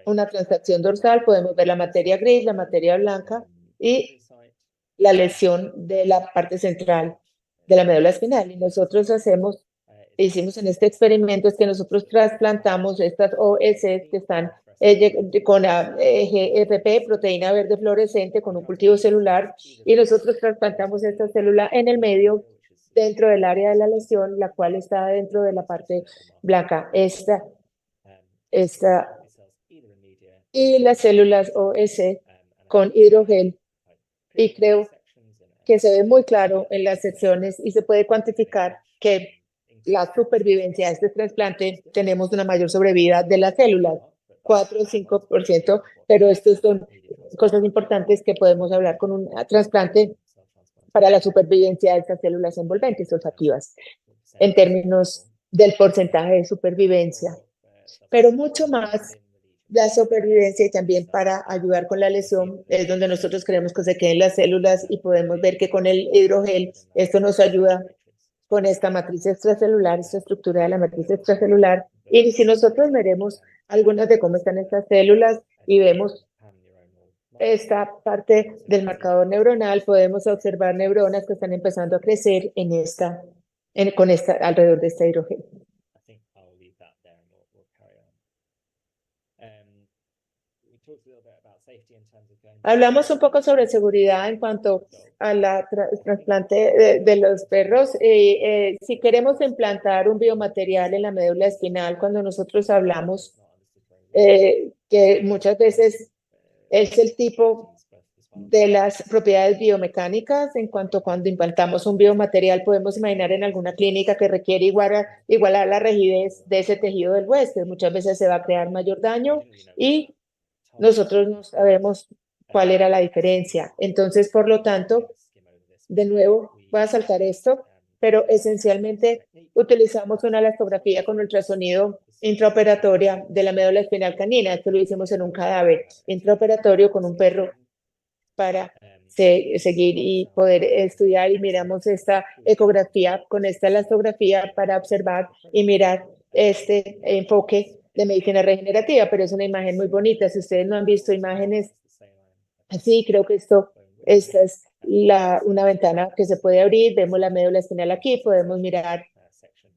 una transacción dorsal, podemos ver la materia gris, la materia blanca y la lesión de la parte central de la médula espinal. Y nosotros hicimos en este experimento es que nosotros trasplantamos estas OS que están con GFP, proteína verde fluorescente, con un cultivo celular, y nosotros trasplantamos esta célula en el medio, dentro del área de la lesión, la cual está dentro de la parte blanca. Esta, y las células OS con hidrogel, y creo que se ve muy claro en las secciones y se puede cuantificar que la supervivencia de este trasplante tenemos una mayor sobrevida de las células, 4 o 5%, pero estas son cosas importantes que podemos hablar con un trasplante para la supervivencia de estas células envolventes olfativas en términos del porcentaje de supervivencia, pero mucho más la supervivencia y también para ayudar con la lesión es donde nosotros queremos que se queden las células y podemos ver que con el hidrogel esto nos ayuda con esta matriz extracelular, esta estructura de la matriz extracelular. Y si nosotros veremos algunas de cómo están estas células y vemos esta parte del marcador neuronal, podemos observar neuronas que están empezando a crecer alrededor de este hidrogel. Hablamos un poco sobre seguridad en cuanto a la trasplante de los perros. Si queremos implantar un biomaterial en la médula espinal, cuando nosotros hablamos que muchas veces es el tipo de las propiedades biomecánicas, en cuanto cuando implantamos un biomaterial, podemos imaginar en alguna clínica que requiere igualar la rigidez de ese tejido del huésped. Muchas veces se va a crear mayor daño y nosotros no sabemos cuál era la diferencia. Entonces, por lo tanto, de nuevo, voy a saltar esto, pero esencialmente utilizamos una elastografía con ultrasonido intraoperatoria de la médula espinal canina. Esto lo hicimos en un cadáver intraoperatorio con un perro para seguir y poder estudiar, y miramos esta ecografía con esta elastografía para observar y mirar este enfoque de medicina regenerativa, pero es una imagen muy bonita. Si ustedes no han visto imágenes así, creo que esta es una ventana que se puede abrir, vemos la médula espinal aquí, podemos mirar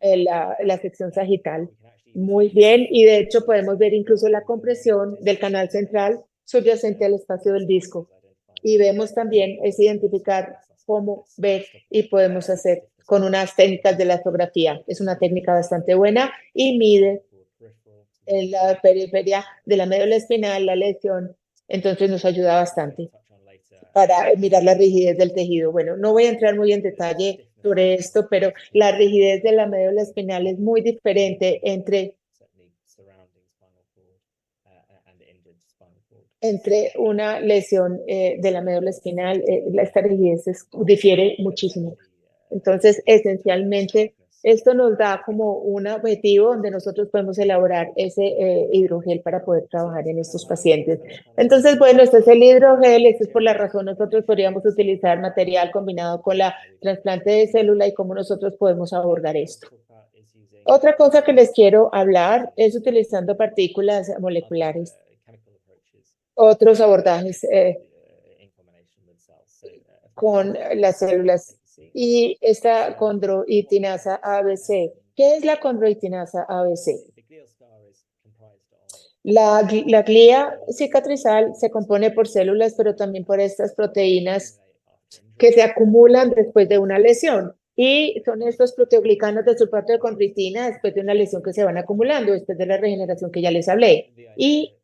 la sección sagital muy bien, y de hecho podemos ver incluso la compresión del canal central subyacente al espacio del disco, y vemos también es identificar cómo ver, y podemos hacer con unas técnicas de elastografía. Es una técnica bastante buena y mide en la periferia de la médula espinal la lesión, entonces nos ayuda bastante para mirar la rigidez del tejido. Bueno, no voy a entrar muy en detalle sobre esto, pero la rigidez de la médula espinal es muy diferente entre una lesión de la médula espinal. Esta rigidez difiere muchísimo. Entonces, esencialmente, esto nos da como un objetivo donde nosotros podemos elaborar ese hidrogel para poder trabajar en estos pacientes. Entonces, bueno, este es el hidrogel. Esto es por la razón nosotros podríamos utilizar material combinado con la trasplante de célula y cómo nosotros podemos abordar esto. Otra cosa que les quiero hablar es utilizando partículas moleculares. Otros abordajes con las células y esta condroitinasa ABC. ¿Qué es la condroitinasa ABC? La glía cicatrizal se compone por células, pero también por estas proteínas que se acumulan después de una lesión. Y son estos proteoglicanos de sulfato de condroitina después de una lesión que se van acumulando, después de la regeneración que ya les hablé. Y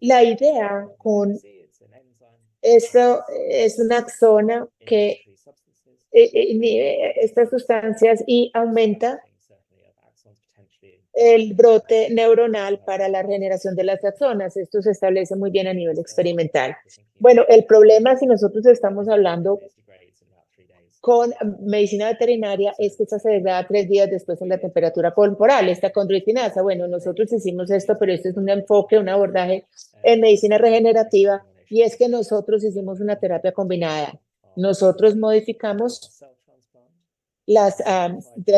la idea con esto es una axona que inhibe estas sustancias y aumenta el brote neuronal para la regeneración de las axonas. Esto se establece muy bien a nivel experimental. Bueno, el problema, si nosotros estamos hablando con medicina veterinaria, es que esta se degrada 3 días después en la temperatura corporal, esta condroitinasa. Bueno, nosotros hicimos esto, pero este es un enfoque, un abordaje en medicina regenerativa, y es que nosotros hicimos una terapia combinada. Nosotros modificamos las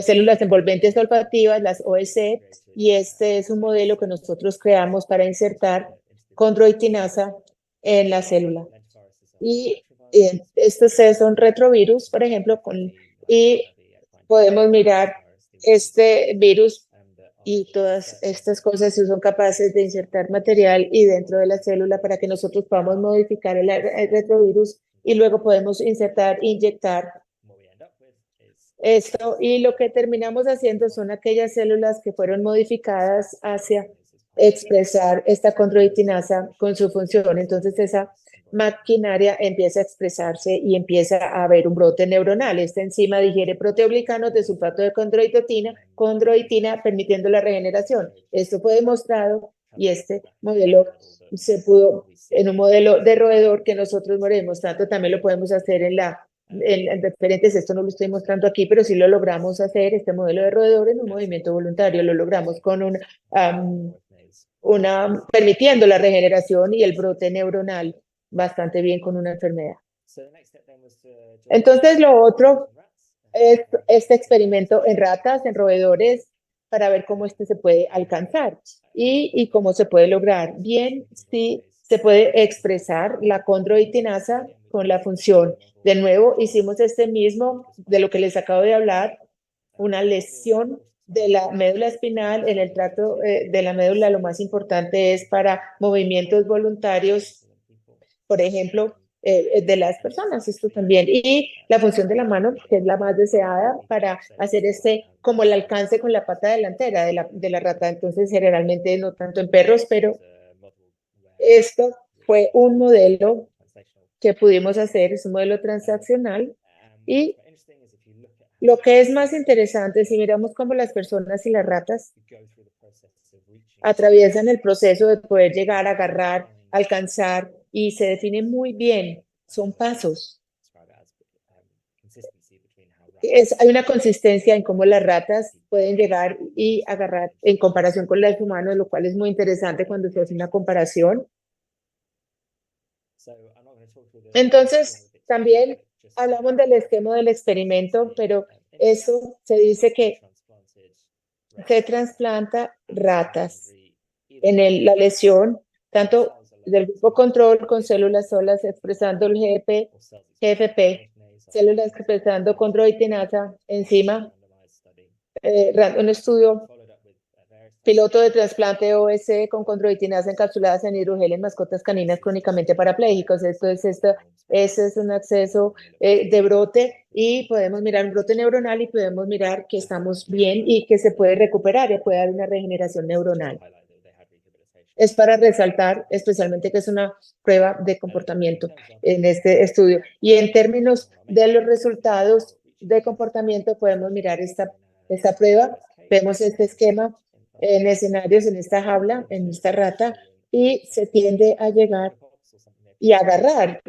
células envolventes olfativas, las OSC, y este es un modelo que nosotros creamos para insertar condroitinasa en la célula. Y estos son retrovirus, por ejemplo, y podemos mirar este virus y todas estas cosas si son capaces de insertar material y dentro de la célula para que nosotros podamos modificar el retrovirus y luego podemos inyectar esto. Y lo que terminamos haciendo son aquellas células que fueron modificadas hacia expresar esta condroitinasa con su función. Entonces esa maquinaria empieza a expresarse y empieza a haber un brote neuronal. Esta enzima digiere proteoglicanos de sulfato de condroitina, permitiendo la regeneración. Esto fue demostrado y este modelo se pudo, en un modelo de roedor que nosotros hemos tanto, también lo podemos hacer en referentes, esto no lo estoy mostrando aquí, pero sí lo logramos hacer, este modelo de roedor en un movimiento voluntario, lo logramos con permitiendo la regeneración y el brote neuronal bastante bien con una enfermedad. Entonces, lo otro es este experimento en ratas, en roedores, para ver cómo se puede alcanzar y cómo se puede lograr. Bien, si se puede expresar la condroitinasa con la función. De nuevo, hicimos este mismo, de lo que les acabo de hablar, una lesión de la médula espinal en el tracto de la médula. Lo más importante es para movimientos voluntarios, por ejemplo, de las personas, esto también. Y la función de la mano, que es la más deseada para hacer como el alcance con la pata delantera de la rata. Entonces, generalmente no tanto en perros, pero esto fue un modelo que pudimos hacer, es un modelo transaccional. Y lo que es más interesante, si miramos cómo las personas y las ratas atraviesan el proceso de poder llegar a agarrar, alcanzar, y se define muy bien, son pasos. Hay una consistencia en cómo las ratas pueden llegar y agarrar en comparación con los humanos, lo cual es muy interesante cuando se hace una comparación. Entonces, también hablamos del esquema del experimento, pero eso se dice que se trasplanta ratas en la lesión, tanto del grupo control con células solas expresando el GFP, células expresando condroitinasa enzima, un estudio piloto de trasplante OSC con condroitinasa encapsuladas en hidrogel en mascotas caninas crónicamente parapléjicos. Ese es un acceso de brote y podemos mirar un brote neuronal y podemos mirar que estamos bien y que se puede recuperar y puede haber una regeneración neuronal. Es para resaltar especialmente que es una prueba de comportamiento en este estudio. Y en términos de los resultados de comportamiento podemos mirar esta prueba. Vemos este esquema en escenarios, en esta jaula, en esta rata, y se tiende a llegar y agarrar.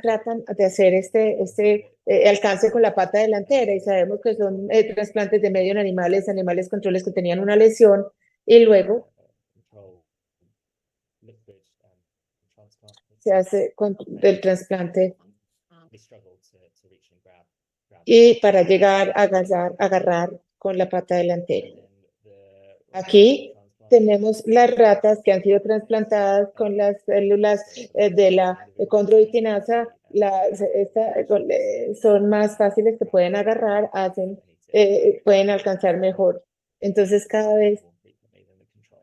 Tratan de hacer este alcance con la pata delantera y sabemos que son trasplantes de medio en animales controles que tenían una lesión y luego se hace del trasplante y para llegar a agarrar con la pata delantera. Aquí tenemos las ratas que han sido trasplantadas con las células de la condroitinasa. Son más fáciles, que pueden agarrar, pueden alcanzar mejor. Entonces, cada vez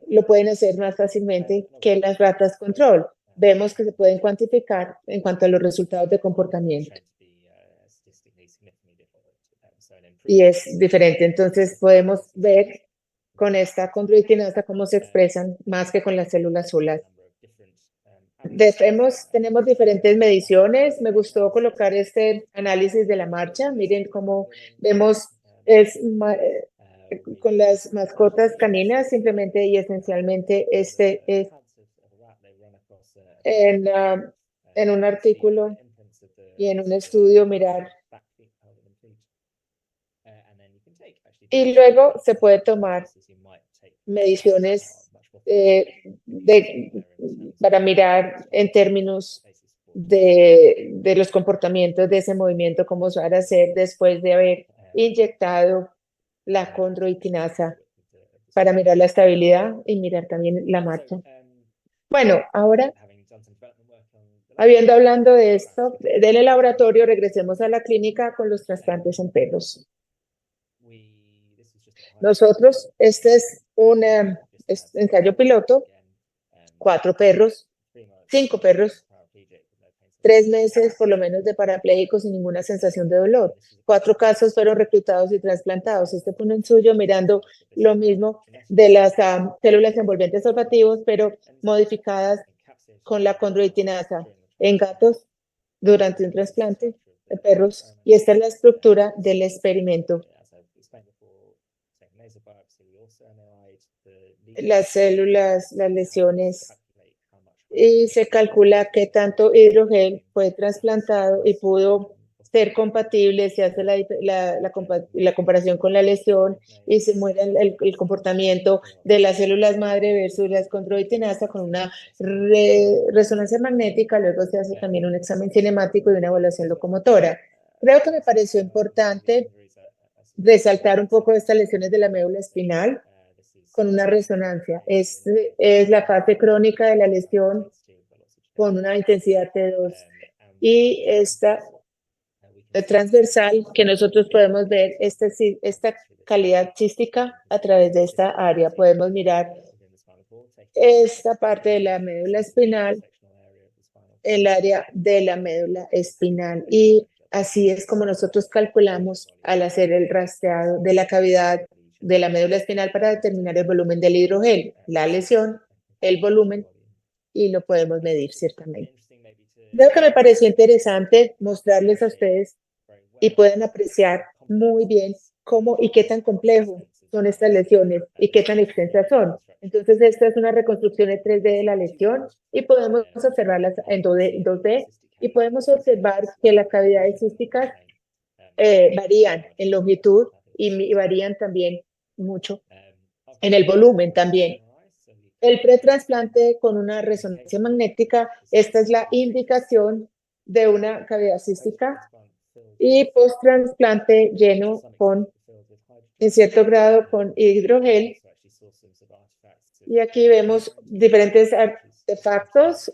lo pueden hacer más fácilmente que las ratas control. Vemos que se pueden cuantificar en cuanto a los resultados de comportamiento. Y es diferente. Entonces, podemos ver con esta condroitinasa cómo se expresan más que con las células solas. Tenemos diferentes mediciones. Me gustó colocar este análisis de la marcha. Miren cómo vemos con las mascotas caninas, simplemente y esencialmente es en un artículo y en un estudio mirar. Y luego se puede tomar mediciones para mirar en términos de los comportamientos de ese movimiento, cómo se va a hacer después de haber inyectado la condroitinasa para mirar la estabilidad y mirar también la marcha. Bueno, ahora, hablando de esto, del laboratorio, regresemos a la clínica con los trasplantes en perros. Nosotros, este es un ensayo piloto, 4 perros, 5 perros, 3 meses por lo menos de parapléjicos sin ninguna sensación de dolor. 4 casos fueron reclutados y trasplantados. Este fue un ensayo mirando lo mismo de las células envolventes olfativos, pero modificadas con la condroitinasa en gatos durante un trasplante de perros. Y esta es la estructura del experimento. Las células, las lesiones, y se calcula qué tanto hidrogel fue trasplantado y pudo ser compatible, se hace la comparación con la lesión y se muestra el comportamiento de las células madre versus las condroitinasa con una resonancia magnética, luego se hace también un examen cinemático y una evaluación locomotora. Creo que me pareció importante resaltar un poco estas lesiones de la médula espinal con una resonancia. Es la fase crónica de la lesión con una intensidad T2 y esta transversal que nosotros podemos ver esta calidad cística a través de esta área. Podemos mirar esta parte de la médula espinal, el área de la médula espinal, y así es como nosotros calculamos al hacer el rastreado de la cavidad de la médula espinal para determinar el volumen del hidrogel, la lesión, el volumen, y lo podemos medir ciertamente. Creo que me pareció interesante mostrarles a ustedes y pueden apreciar muy bien cómo y qué tan complejo son estas lesiones y qué tan extensas son. Entonces, esta es una reconstrucción en 3D de la lesión y podemos observarlas en 2D y podemos observar que las cavidades císticas varían en longitud y varían también mucho en el volumen también. El pretrasplante con una resonancia magnética, esta es la indicación de una cavidad cística, y post-trasplante lleno con, en cierto grado, con hidrogel. Y aquí vemos diferentes artefactos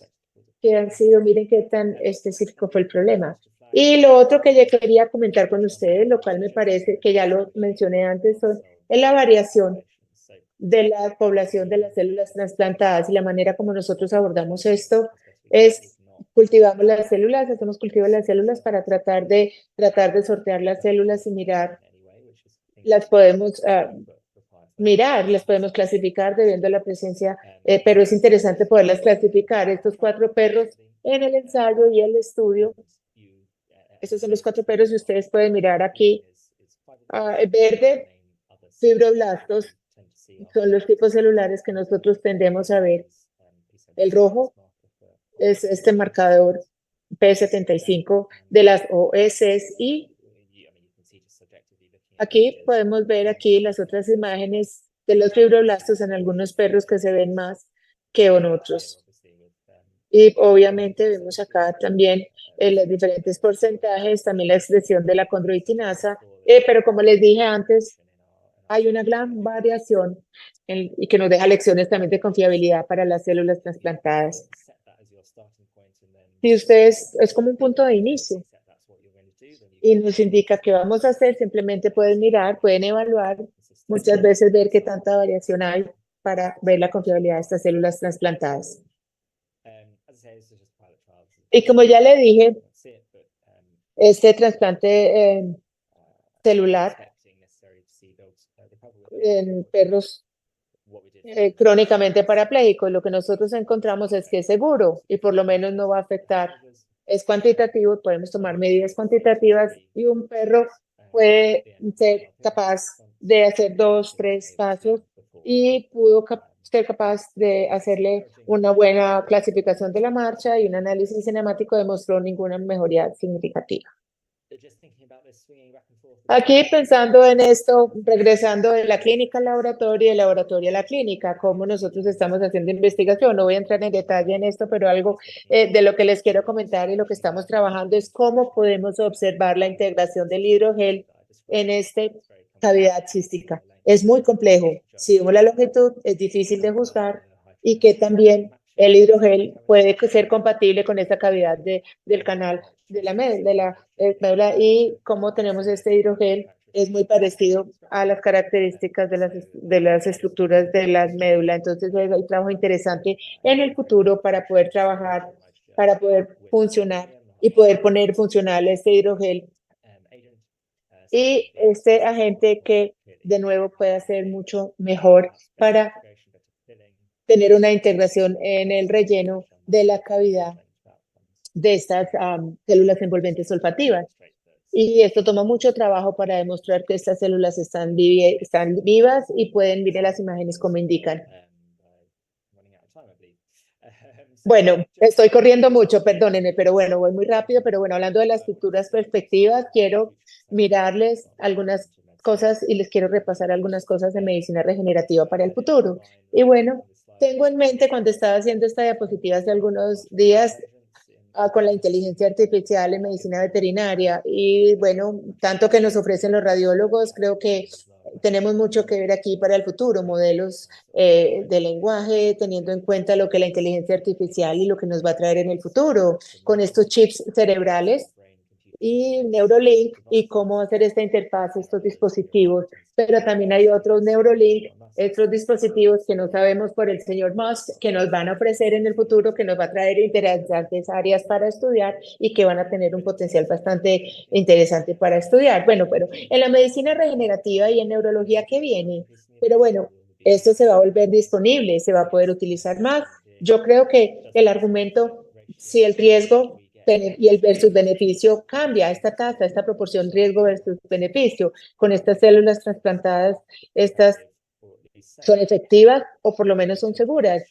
que han sido, miren qué tan específico fue el problema. Y lo otro que yo quería comentar con ustedes, lo cual me parece que ya lo mencioné antes, es la variación de la población de las células trasplantadas, y la manera como nosotros abordamos esto es cultivamos las células, hacemos cultivo de las células para tratar de sortear las células y mirar, las podemos mirar, las podemos clasificar debido a la presencia, pero es interesante poderlas clasificar. Estos 4 perros en el ensayo y el estudio, estos son los 4 perros y ustedes pueden mirar aquí, verde, fibroblastos, son los tipos celulares que nosotros tendemos a ver. El rojo es este marcador P75 de las OSs, y aquí podemos ver aquí las otras imágenes de los fibroblastos en algunos perros que se ven más que en otros. Y obviamente vemos acá también los diferentes porcentajes, también la expresión de la condroitinasa, pero como les dije antes, hay una gran variación y que nos deja lecciones también de confiabilidad para las células trasplantadas. Si ustedes, es como un punto de inicio y nos indica qué vamos a hacer, simplemente pueden mirar, pueden evaluar, muchas veces ver qué tanta variación hay para ver la confiabilidad de estas células trasplantadas. Y como ya le dije, este trasplante celular en perros crónicamente parapléjicos, lo que nosotros encontramos es que es seguro y por lo menos no va a afectar. Es cuantitativo, podemos tomar medidas cuantitativas y un perro puede ser capaz de hacer 2, 3 pasos y pudo ser capaz de hacerle una buena clasificación de la marcha, y un análisis cinemático demostró ninguna mejoría significativa. Aquí pensando en esto, regresando de la clínica al laboratorio, del laboratorio a la clínica, cómo nosotros estamos haciendo investigación. No voy a entrar en detalle en esto, pero algo de lo que les quiero comentar y lo que estamos trabajando es cómo podemos observar la integración del hidrogel en esta cavidad cística. Es muy complejo. Si vemos la longitud, es difícil de juzgar, y que también el hidrogel puede ser compatible con esta cavidad del canal de la médula, y como tenemos este hidrogel es muy parecido a las características de las estructuras de la médula. Entonces hay un trabajo interesante en el futuro para poder trabajar, para poder funcionar y poder poner funcional este hidrogel y este agente que de nuevo pueda ser mucho mejor para tener una integración en el relleno de la cavidad de estas células envolventes olfativas. Y esto toma mucho trabajo para demostrar que estas células están vivas y pueden ver las imágenes como indican. Bueno, estoy corriendo mucho, perdónenme, pero bueno, voy muy rápido, pero bueno, hablando de las futuras perspectivas, quiero mirarles algunas cosas y les quiero repasar algunas cosas de medicina regenerativa para el futuro. Y bueno, tengo en mente cuando estaba haciendo esta diapositiva hace algunos días con la inteligencia artificial en medicina veterinaria y bueno, tanto que nos ofrecen los radiólogos, creo que tenemos mucho que ver aquí para el futuro, modelos de lenguaje, teniendo en cuenta lo que la inteligencia artificial y lo que nos va a traer en el futuro con estos chips cerebrales y Neurolink y cómo hacer esta interfaz, estos dispositivos. Pero también hay otros Neurolink, otros dispositivos que no sabemos por el señor Musk, que nos van a ofrecer en el futuro, que nos va a traer interesantes áreas para estudiar y que van a tener un potencial bastante interesante para estudiar. Bueno, pero en la medicina regenerativa y en neurología, ¿qué viene? Pero bueno, esto se va a volver disponible, se va a poder utilizar más. Yo creo que el argumento, si el riesgo y el versus beneficio cambia, esta tasa, esta proporción riesgo versus beneficio. Con estas células trasplantadas, estas son efectivas o por lo menos son seguras.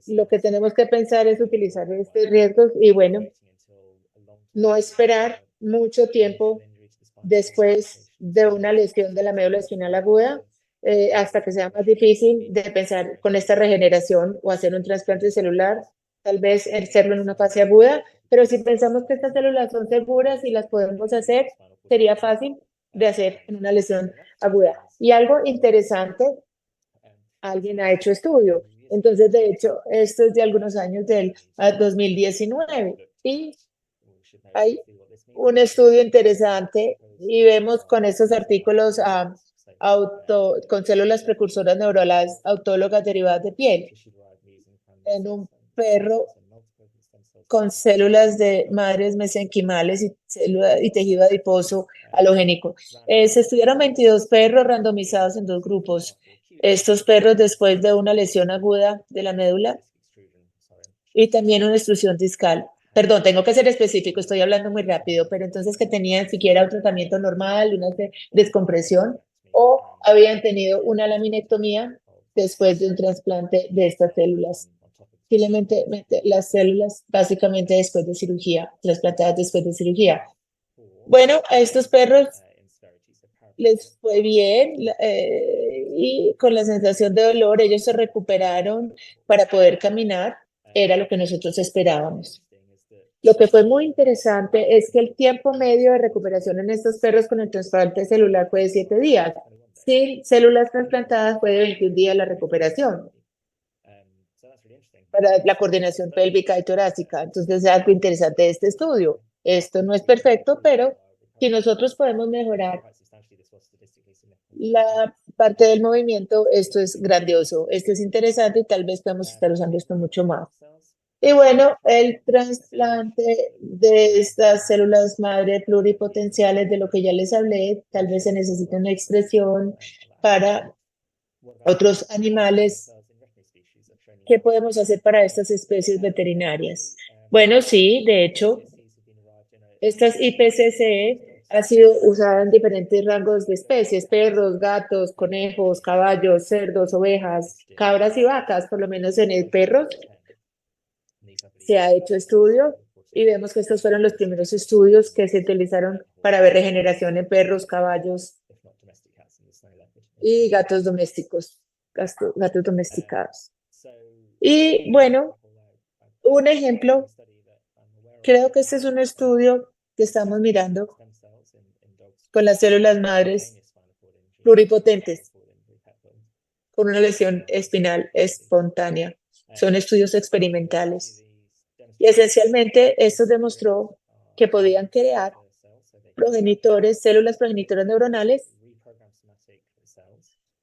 Lo que tenemos que pensar es utilizar estos riesgos y bueno, no esperar mucho tiempo después de una lesión de la médula espinal aguda hasta que sea más difícil de pensar con esta regeneración o hacer un trasplante celular, tal vez hacerlo en una fase aguda, pero si pensamos que estas células son seguras y las podemos hacer, sería fácil de hacer en una lesión aguda. Y algo interesante, alguien ha hecho estudio. Entonces, de hecho, esto es de algunos años del 2019 y hay un estudio interesante y vemos con estos artículos con células precursoras neurales autólogas derivadas de piel en un perro con células de madres mesenquimales y tejido adiposo halogénico. Se estudiaron 22 perros randomizados en dos grupos. Estos perros después de una lesión aguda de la médula y también una extrusión discal. Perdón, tengo que ser específico, estoy hablando muy rápido, pero entonces que tenían siquiera un tratamiento normal, una descompresión, o habían tenido una laminectomía después de un trasplante de estas células. Simplemente las células básicamente después de cirugía, trasplantadas después de cirugía. Bueno, a estos perros les fue bien y con la sensación de dolor ellos se recuperaron para poder caminar, era lo que nosotros esperábamos. Lo que fue muy interesante es que el tiempo medio de recuperación en estos perros con el trasplante celular fue de 7 días. Sin células trasplantadas fue de 21 días la recuperación para la coordinación pélvica y torácica. Entonces es algo interesante de este estudio. Esto no es perfecto, pero si nosotros podemos mejorar la parte del movimiento, esto es grandioso, esto es interesante y tal vez podemos estar usando esto mucho más. Y bueno, el trasplante de estas células madre pluripotenciales, de lo que ya les hablé, tal vez se necesita una expresión para otros animales. ¿Qué podemos hacer para estas especies veterinarias? Bueno, sí, de hecho, estas IPCC ha sido usada en diferentes rangos de especies, perros, gatos, conejos, caballos, cerdos, ovejas, cabras y vacas, por lo menos en el perro se ha hecho estudio y vemos que estos fueron los primeros estudios que se utilizaron para ver regeneración en perros, caballos y gatos domésticos, gatos domesticados. Y bueno, un ejemplo, creo que este es un estudio que estamos mirando con las células madres pluripotentes con una lesión espinal espontánea. Son estudios experimentales. Y esencialmente esto demostró que podían crear células progenitoras neuronales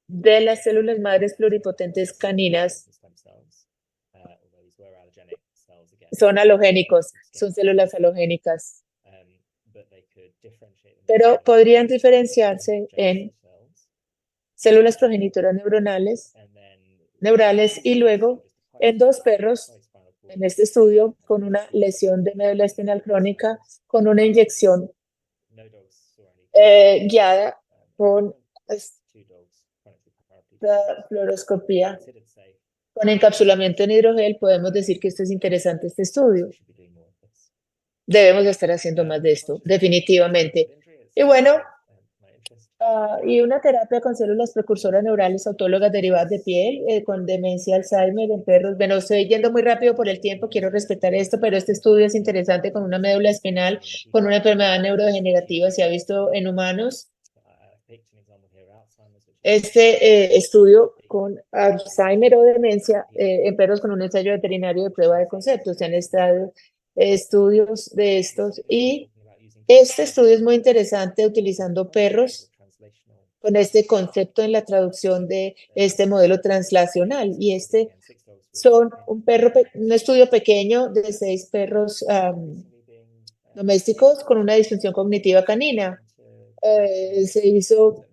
de las células madres pluripotentes caninas. Son halogénicos, son células halogénicas, pero podrían diferenciarse en células progenitoras neurales y luego en 2 perros en este estudio con una lesión de médula espinal crónica con una inyección guiada con esta fluoroscopía con encapsulamiento en hidrogel. Podemos decir que esto es interesante, este estudio. Debemos estar haciendo más de esto, definitivamente. Y bueno, y una terapia con células precursoras neurales autólogas derivadas de piel con demencia Alzheimer en perros. Bueno, estoy yendo muy rápido por el tiempo, quiero respetar esto, pero este estudio es interesante con una médula espinal, con una enfermedad neurodegenerativa, se ha visto en humanos. Este estudio con Alzheimer o demencia en perros con un ensayo veterinario de prueba de conceptos. Se han estado estudios de estos y este estudio es muy interesante utilizando perros con este concepto en la traducción de este modelo translacional. Y son un estudio pequeño de 6 perros domésticos con una disfunción cognitiva canina. Se hizo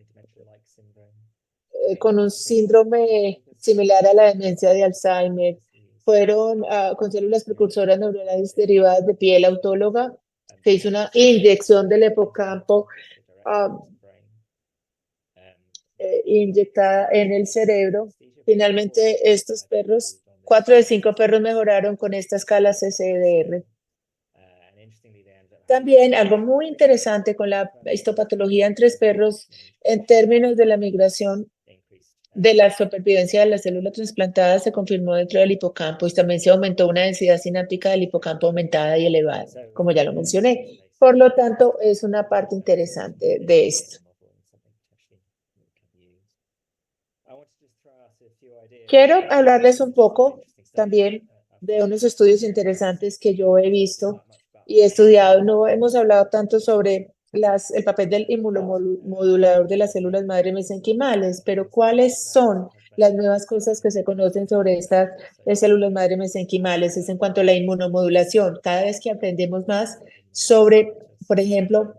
con un síndrome similar a la demencia de Alzheimer. Fueron con células precursoras neuronales derivadas de piel autóloga. Se hizo una inyección del hipocampo inyectada en el cerebro. Finalmente, estos perros, 4 de 5 perros mejoraron con esta escala CCDR. También algo muy interesante con la histopatología en 3 perros en términos de la migración de la supervivencia de las células trasplantadas se confirmó dentro del hipocampo y también se aumentó una densidad sináptica del hipocampo aumentada y elevada, como ya lo mencioné. Por lo tanto, es una parte interesante de esto. Quiero hablarles un poco también de unos estudios interesantes que yo he visto y he estudiado. No hemos hablado tanto sobre el papel del inmunomodulador de las células madre mesenquimales, pero ¿cuáles son las nuevas cosas que se conocen sobre estas células madre mesenquimales? Es en cuanto a la inmunomodulación. Cada vez que aprendemos más sobre, por ejemplo,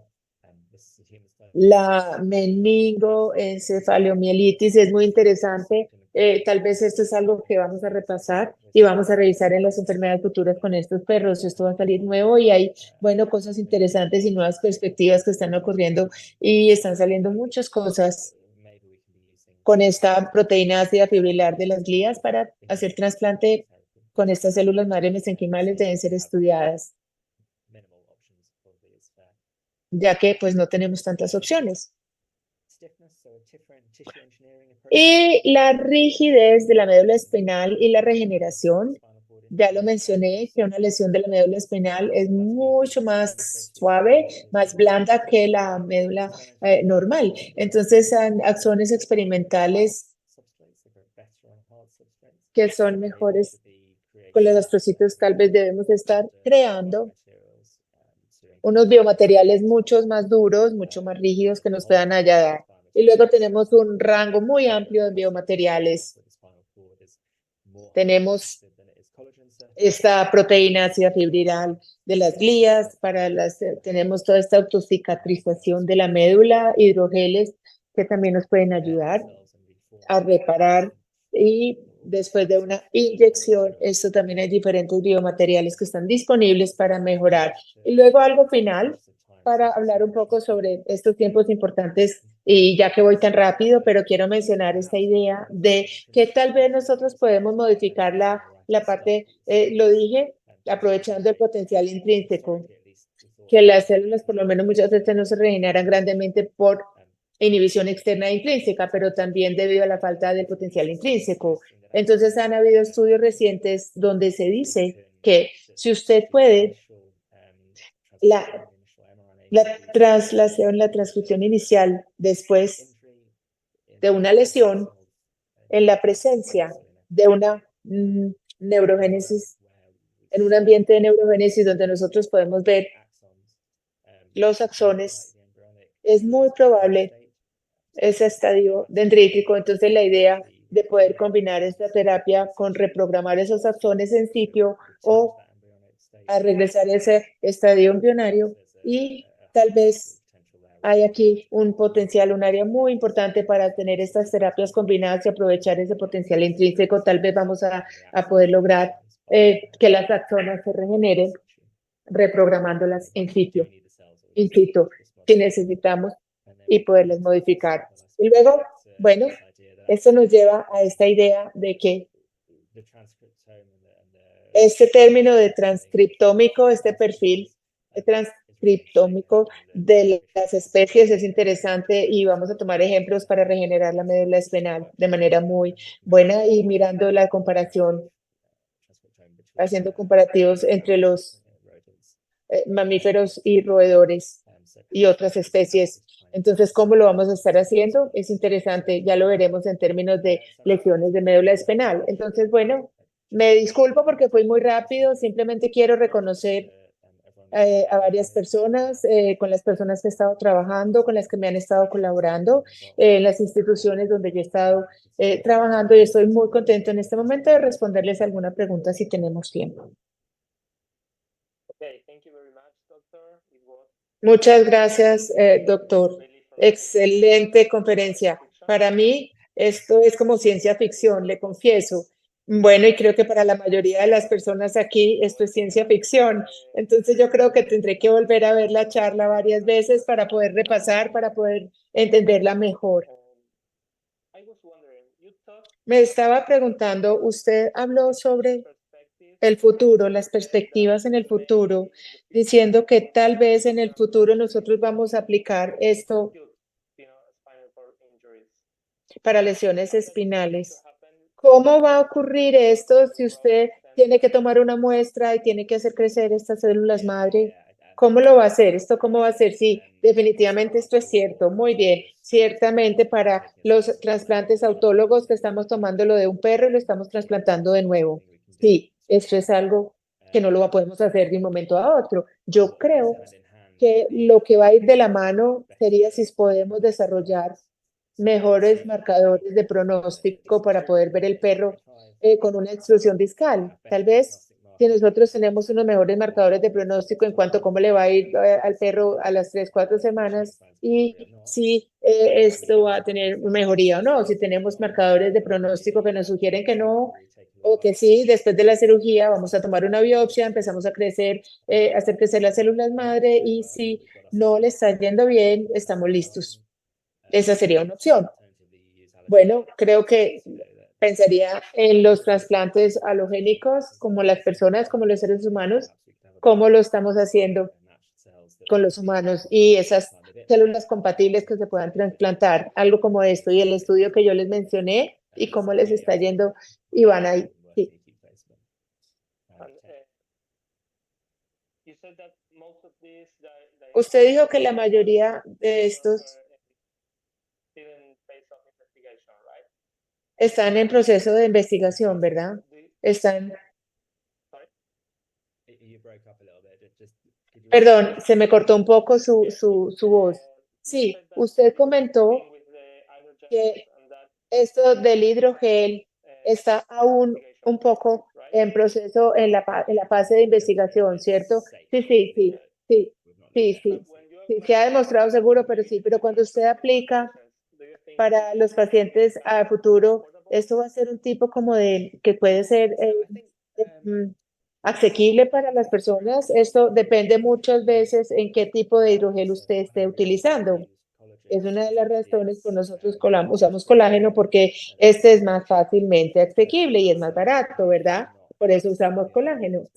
la meningoencefalomielitis, es muy interesante. Tal vez esto es algo que vamos a repasar y vamos a revisar en las enfermedades futuras con estos perros. Esto va a salir nuevo y hay, bueno, cosas interesantes y nuevas perspectivas que están ocurriendo y están saliendo muchas cosas con esta proteína ácida fibrilar de las glías para hacer trasplante con estas células madre mesenquimales deben ser estudiadas, ya que pues no tenemos tantas opciones. Y la rigidez de la médula espinal y la regeneración, ya lo mencioné, que una lesión de la médula espinal es mucho más suave, más blanda que la médula normal. Entonces, axones experimentales que son mejores con los astrocitos, tal vez debemos estar creando unos biomateriales mucho más duros, mucho más rígidos que nos puedan ayudar. Y luego tenemos un rango muy amplio de biomateriales. Tenemos esta proteína ácida fibrilar de las glías, tenemos toda esta autocicatrización de la médula, hidrogeles que también nos pueden ayudar a reparar y después de una inyección, esto también hay diferentes biomateriales que están disponibles para mejorar. Y luego algo final para hablar un poco sobre estos tiempos importantes y ya que voy tan rápido, pero quiero mencionar esta idea de que tal vez nosotros podemos modificar la parte, lo dije, aprovechando el potencial intrínseco, que las células por lo menos muchas veces no se regeneran grandemente por inhibición externa e intrínseca, pero también debido a la falta de potencial intrínseco. Entonces han habido estudios recientes donde se dice que si usted puede, la translación, la transcripción inicial después de una lesión en la presencia de una neurogénesis, en un ambiente de neurogénesis donde nosotros podemos ver los axones, es muy probable ese estadio dendrítico. Entonces, la idea de poder combinar esta terapia con reprogramar esos axones en sitio o a regresar a ese estadio embrionario, y tal vez hay aquí un potencial, un área muy importante para tener estas terapias combinadas y aprovechar ese potencial intrínseco. Tal vez vamos a poder lograr que las axonas se regeneren reprogramándolas in situ, si necesitamos, y poderlas modificar. Y luego, bueno, esto nos lleva a esta idea de que este término de transcriptómico, este perfil transcriptómico de las especies es interesante, y vamos a tomar ejemplos para regenerar la médula espinal de manera muy buena y mirando la comparación, haciendo comparativos entre los mamíferos y roedores y otras especies. Entonces, ¿cómo lo vamos a estar haciendo? Es interesante, ya lo veremos en términos de lesiones de médula espinal. Entonces, bueno, me disculpo porque fui muy rápido, simplemente quiero reconocer a varias personas, con las personas que he estado trabajando, con las que me han estado colaborando, en las instituciones donde yo he estado trabajando, y estoy muy contento en este momento de responderles alguna pregunta si tenemos tiempo. Muchas gracias, doctor. Excelente conferencia. Para mí, esto es como ciencia ficción, le confieso. Bueno, y creo que para la mayoría de las personas aquí esto es ciencia ficción. Entonces yo creo que tendré que volver a ver la charla varias veces para poder repasar, para poder entenderla mejor. Me estaba preguntando, usted habló sobre el futuro, las perspectivas en el futuro, diciendo que tal vez en el futuro nosotros vamos a aplicar esto para lesiones espinales. ¿Cómo va a ocurrir esto si usted tiene que tomar una muestra y tiene que hacer crecer estas células madre? ¿Cómo lo va a hacer? ¿Esto cómo va a ser? Sí, definitivamente esto es cierto. Muy bien. Ciertamente para los trasplantes autólogos que estamos tomando lo de un perro y lo estamos trasplantando de nuevo. Sí, esto es algo que no lo podemos hacer de un momento a otro. Yo creo que lo que va a ir de la mano sería si podemos desarrollar mejores marcadores de pronóstico para poder ver el perro con una extrusión discal. Tal vez si nosotros tenemos unos mejores marcadores de pronóstico en cuanto a cómo le va a ir al perro a las 3, 4 semanas, y si esto va a tener mejoría o no, si tenemos marcadores de pronóstico que nos sugieren que no, o que sí, después de la cirugía vamos a tomar una biopsia, empezamos a crecer, hacer crecer las células madre, y si no le está yendo bien, estamos listos. Esa sería una opción. Bueno, creo que pensaría en los trasplantes alogénicos, como las personas, como los seres humanos, cómo lo estamos haciendo con los humanos y esas células compatibles que se puedan trasplantar, algo como esto, y el estudio que yo les mencioné y cómo les está yendo, y van ahí. Sí. Usted dijo que la mayoría de estos están en proceso de investigación, ¿verdad? Están, perdón, se me cortó un poco su voz. Sí, usted comentó que esto del hidrogel está aún un poco en proceso en la fase de investigación, ¿cierto? Sí, sí, sí, sí, sí, sí. Sí, se ha demostrado seguro, pero sí, pero cuando usted aplica para los pacientes a futuro, esto va a ser un tipo como de que puede ser asequible para las personas. Esto depende muchas veces en qué tipo de hidrogel usted esté utilizando. Es una de las razones por nosotros usamos colágeno, porque este es más fácilmente asequible y es más barato, ¿verdad? Por eso usamos colágeno.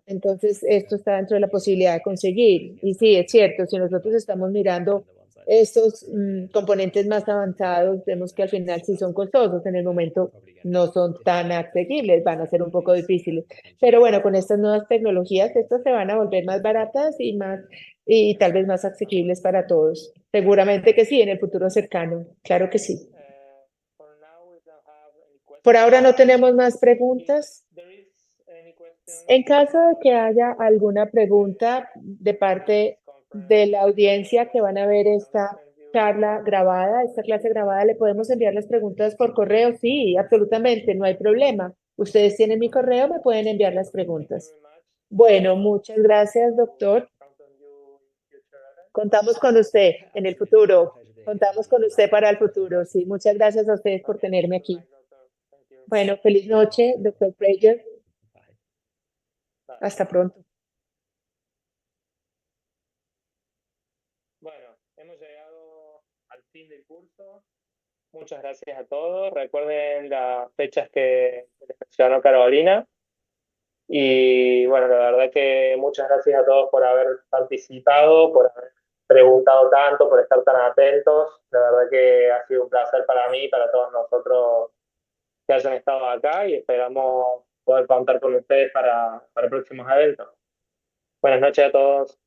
Entonces, esto está dentro de la posibilidad de conseguir. Y sí, es cierto, si nosotros estamos mirando estos componentes más avanzados, vemos que al final sí son costosos, en el momento no son tan asequibles, van a ser un poco difíciles. Pero bueno, con estas nuevas tecnologías, estas se van a volver más baratas y tal vez más asequibles para todos. Seguramente que sí, en el futuro cercano, claro que sí. Por ahora no tenemos más preguntas. En caso de que haya alguna pregunta de parte de la audiencia que van a ver esta charla grabada, esta clase grabada, ¿le podemos enviar las preguntas por correo? Sí, absolutamente, no hay problema. Ustedes tienen mi correo, me pueden enviar las preguntas. Bueno, muchas gracias, doctor. Contamos con usted en el futuro. Contamos con usted para el futuro. Sí, muchas gracias a ustedes por tenerme aquí. Bueno, feliz noche, doctor Prager. Hasta pronto. Bueno, hemos llegado al fin del curso. Muchas gracias a todos. Recuerden las fechas que les mencionó Carolina. Y bueno, la verdad que muchas gracias a todos por haber participado, por haber preguntado tanto, por estar tan atentos. La verdad que ha sido un placer para mí y para todos nosotros que hayan estado acá y esperamos poder contar con ustedes para próximos eventos. Buenas noches a todos.